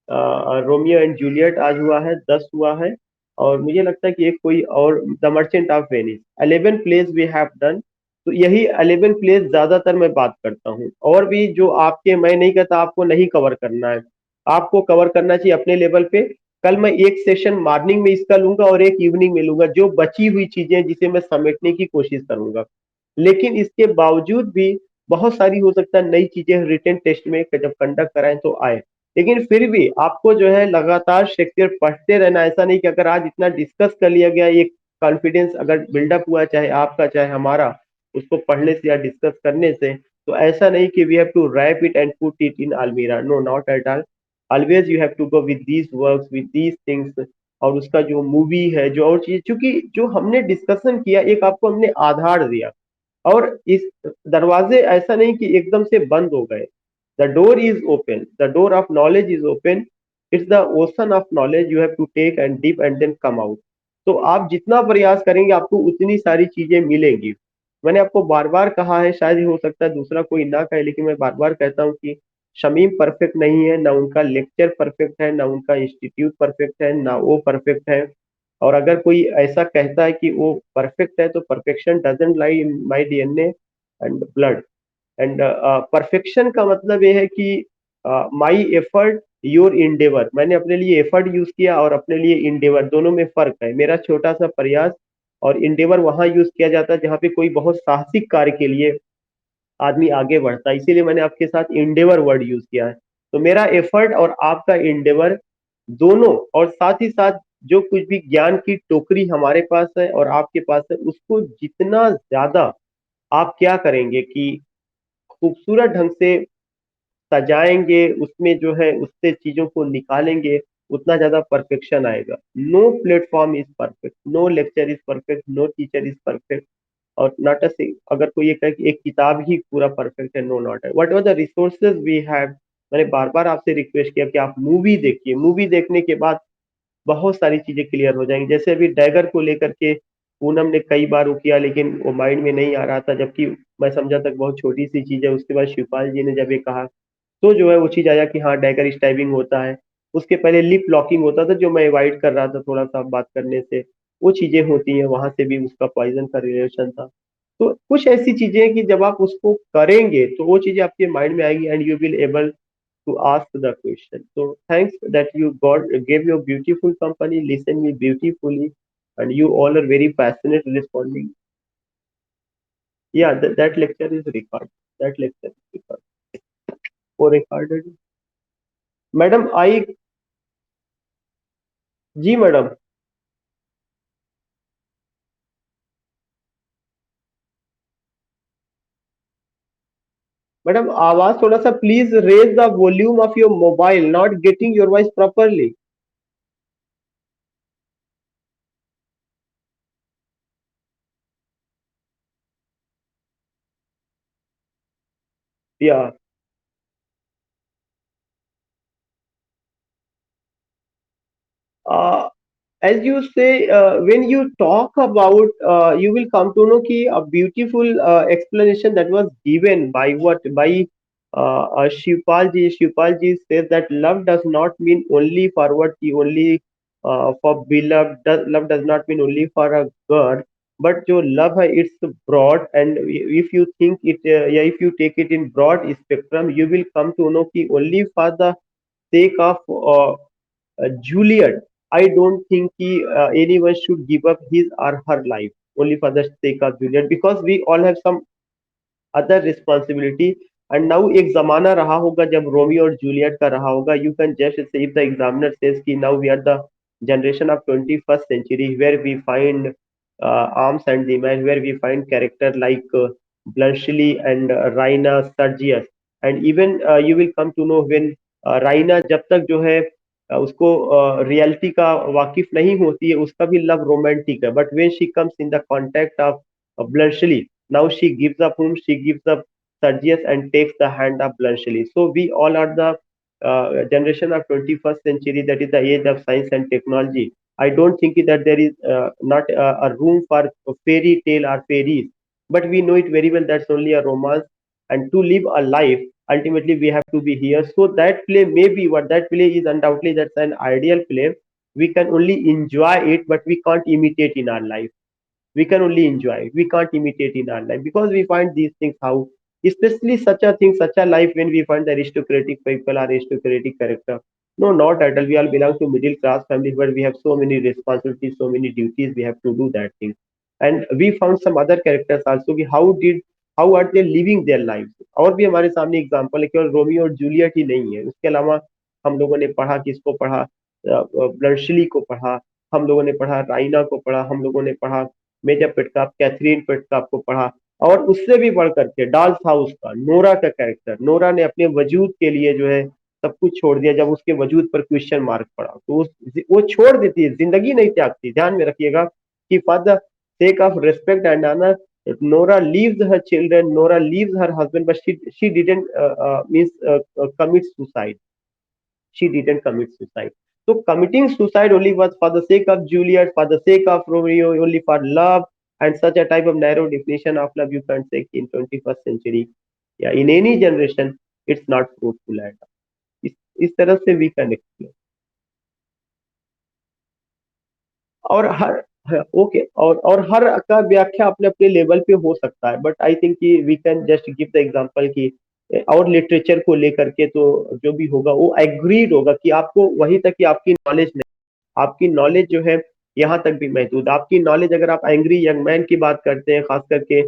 रोमियो एंड जूलियट आज हुआ है 10 हुआ है। और मुझे लगता है कि एक कोई और the Merchant of Venice 11 place we have done. तो यही 11 प्लेस ज्यादातर मैं बात करता हूँ, और भी जो आपके, मैं नहीं कहता आपको नहीं कवर करना है, आपको कवर करना चाहिए अपने लेवल पे। कल मैं एक सेशन मॉर्निंग में इसका लूंगा और एक इवनिंग में लूंगा, जो बची हुई चीजें जिसे मैं समेटने की कोशिश करूंगा। लेकिन इसके बावजूद भी बहुत सारी हो सकता है नई चीजें रिटन टेस्ट में जब कंडक्ट कराएं तो आए। लेकिन फिर भी आपको जो है लगातार शेक्सपियर पढ़ते रहना, ऐसा नहीं कि अगर आज इतना डिस्कस कर लिया गया, एक कॉन्फिडेंस अगर बिल्डअप हुआ चाहे आपका चाहे हमारा, उसको पढ़ने से या डिस्कस करने से, तो ऐसा नहीं कि we have to wrap it and put it in अलमीरा, no not at all. Always you have to go with these works with these things. और उसका जो मूवी है, जो और चीज, क्योंकि जो हमने डिस्कशन किया, एक आपको हमने आधार दिया, और इस दरवाजे ऐसा नहीं कि एकदम से बंद हो गए। The door is open, the door of knowledge is open, it's the ocean of knowledge, you have to take and deep and then come out. तो आप जितना प्रयास करेंगे आपको उतनी सारी चीजें मिलेंगी। मैंने आपको बार बार कहा है, शायद ही हो सकता है दूसरा कोई ना कहे, लेकिन मैं बार बार कहता हूँ कि शमीम परफेक्ट नहीं है, ना उनका लेक्चर परफेक्ट है, ना उनका इंस्टीट्यूट परफेक्ट है, ना वो परफेक्ट है। और अगर कोई ऐसा कहता है कि वो परफेक्ट है, तो perfection doesn't lie in my DNA and blood. And perfection का मतलब ये है कि माई एफर्ट योर इंडेवर, मैंने अपने लिए एफर्ट यूज किया और अपने लिए इंडेवर, दोनों में फर्क है। मेरा छोटा सा प्रयास, और इंडेवर वहां यूज किया जाता है जहाँ पे कोई बहुत साहसिक कार्य के लिए आदमी आगे बढ़ता है, इसीलिए मैंने आपके साथ इंडेवर वर्ड यूज किया है। तो मेरा एफर्ट और आपका इंडेवर दोनों, और साथ ही साथ जो कुछ भी ज्ञान की टोकरी हमारे पास है और आपके पास है, उसको जितना ज्यादा आप क्या करेंगे कि खूबसूरत ढंग से सजाएंगे, उसमें जो है उससे चीजों को निकालेंगे, उतना ज्यादा परफेक्शन आएगा। No platform is perfect, no lecture is perfect, no teacher is perfect, और नॉट अ अगर कोई ये कहे कि एक किताब ही पूरा परफेक्ट है, नो नॉट है। What are the resources we have, मैंने बार बार आपसे रिक्वेस्ट किया कि आप मूवी देखिए, मूवी देखने के बाद बहुत सारी चीजें क्लियर हो जाएंगी। जैसे अभी डैगर को लेकर के पूनम ने कई बार वो किया, लेकिन वो माइंड में नहीं आ रहा था, जबकि मैं समझा तक बहुत छोटी सी चीज है। उसके बाद शिवपाल जी ने जब ये कहा, तो जो है वो चीज आया कि हाँ डैगर स्टाइबिंग होता है। उसके पहले लिप लॉकिंग होता था, जो मैं अवॉइड कर रहा था थोड़ा सा बात करने से, वो चीजें होती हैं, वहां से भी उसका पॉइजन का रिलेशन था। तो कुछ ऐसी चीजें हैं कि जब आप उसको करेंगे तो वो चीजें आपके माइंड में आएगी, and you will able to ask the question. So thanks that you got gave your beautiful company, listen me beautifully, and you all are very passionate responding. Yeah, that lecture is recorded. That lecture is recorded. Or recorded. Madam आई, जी madam. Madam आवाज थोड़ा सा please raise the volume of your mobile, not getting your voice properly. या as you say, when you talk about, you will come to know ki a beautiful explanation that was given by what, by Shivpal ji. Shivpal ji says that love does not mean only forward ki only for beloved. Love does not mean only for a girl, but जो love है it's broad, and if you think it, yeah, if you take it in broad spectrum, you will come to know कि only for the sake of Juliet, I don't think anyone should give up his or her life only for the sake of Juliet, because we all have some other responsibility. And now एक जमाना रहा होगा जब Romeo और Juliet का रहा होगा, you can just say if the examiner says कि now we are the generation of 21st century where we find arms and demands, where we find character like Bluntschli and Raina Sergius, and even you will come to know when Raina जब तक जो है उसको reality का वाकिफ नहीं होती है, उसका भी लव रोमांटिक है, but when she comes in the contact of Bluntschli, now she gives up whom she gives up Sergius and takes the hand of Bluntschli. So we all are the generation of 21st century, that is the age of science and technology. I don't think that there is not a room for fairy tale or fairies, but we know it very well that's only a romance, and to live a life ultimately we have to be here. So that play may be what that play is, undoubtedly that's an ideal play. We can only enjoy it, but we can't imitate in our life. We can only enjoy it, we can't imitate in our life, because we find these things how, especially such a thing, such a life, when we find the aristocratic people or aristocratic character. No, not at all, we all belong to middle class families, but we have so many responsibilities, so many duties, we have to do that thing. And we found some other characters also कि how are they living their lives. और भी हमारे सामने example है, केवल Romeo और Juliet ही नहीं है, उसके अलावा हम लोगों ने पढ़ा, किसको पढ़ा, ब्लर्शली को पढ़ा, हम लोगों ने पढ़ा राइना को पढ़ा, हम लोगों ने पढ़ा मेजर पेटकाप, कैथरीन पेटकाप को पढ़ा, और उससे भी बढ़ करके डाल्स हाउस का नोरा का कैरेक्टर, नोरा ने अपने वजूद के लिए जो है सब कुछ छोड़ दिया, जब उसके वजूद पर क्वेश्चन मार्क पड़ा तो वो छोड़ देती है, जिंदगी नहीं त्यागती, ध्यान में रखिएगा कि for the sake of respect and honor, Nora leaves her children, Nora leaves her husband, but she didn't means commit suicide. She didn't commit suicide. So committing suicide only was for the sake of Juliet, for the sake of Romeo, only for love, and such a type of narrow definition of love you can't take in 21st century. Yeah, in any generation, it's not fruitful at all. इस तरह से we can explain. और हर okay और हर का व्याख्या अपने अपने level पे हो सकता है, बट आई थिंक कि we can just give the example कि और लिटरेचर को लेकर के तो जो भी होगा वो एग्रीड होगा कि आपको वहीं तक कि आपकी नॉलेज नहीं, आपकी नॉलेज जो है यहाँ तक भी महदूद, आपकी नॉलेज, अगर आप एंग्री यंग मैन की बात करते हैं, खास करके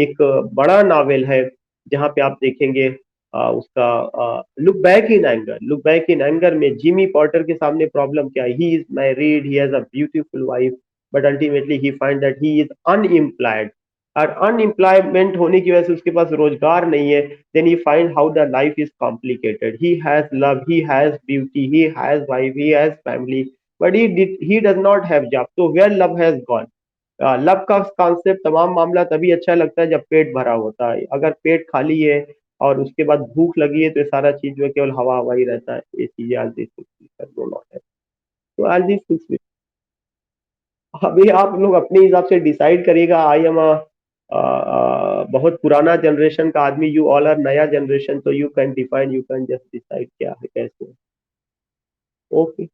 एक बड़ा नावल है जहाँ पे आप देखेंगे उसका Look Back in Anger, Look Back in Anger में जिमी पॉटर के सामने प्रॉब्लम क्या है, he is married, he has a beautiful wife, but ultimately he find that he is unemployed, और अनएम्प्लॉयमेंट होने की वजह से उसके पास रोजगार नहीं है, then he find how the life is complicated, he has love, he has beauty, he has wife, he has family, but he does not have job, तो where love has gone. Love का concept, तमाम मामला तभी अच्छा लगता है जब पेट भरा होता है, अगर पेट खाली है और उसके बाद भूख लगी है तो ये सारा चीज जो है केवल हवा हवा ही रहता है, ये चीजें आज दिस नॉट है। तो आज दिस अभी आप लोग अपने हिसाब से डिसाइड करिएगा, आई एम बहुत पुराना जनरेशन का आदमी, यू ऑल आर नया जनरेशन, तो you can define, you can just decide क्या है कैसे। ओके।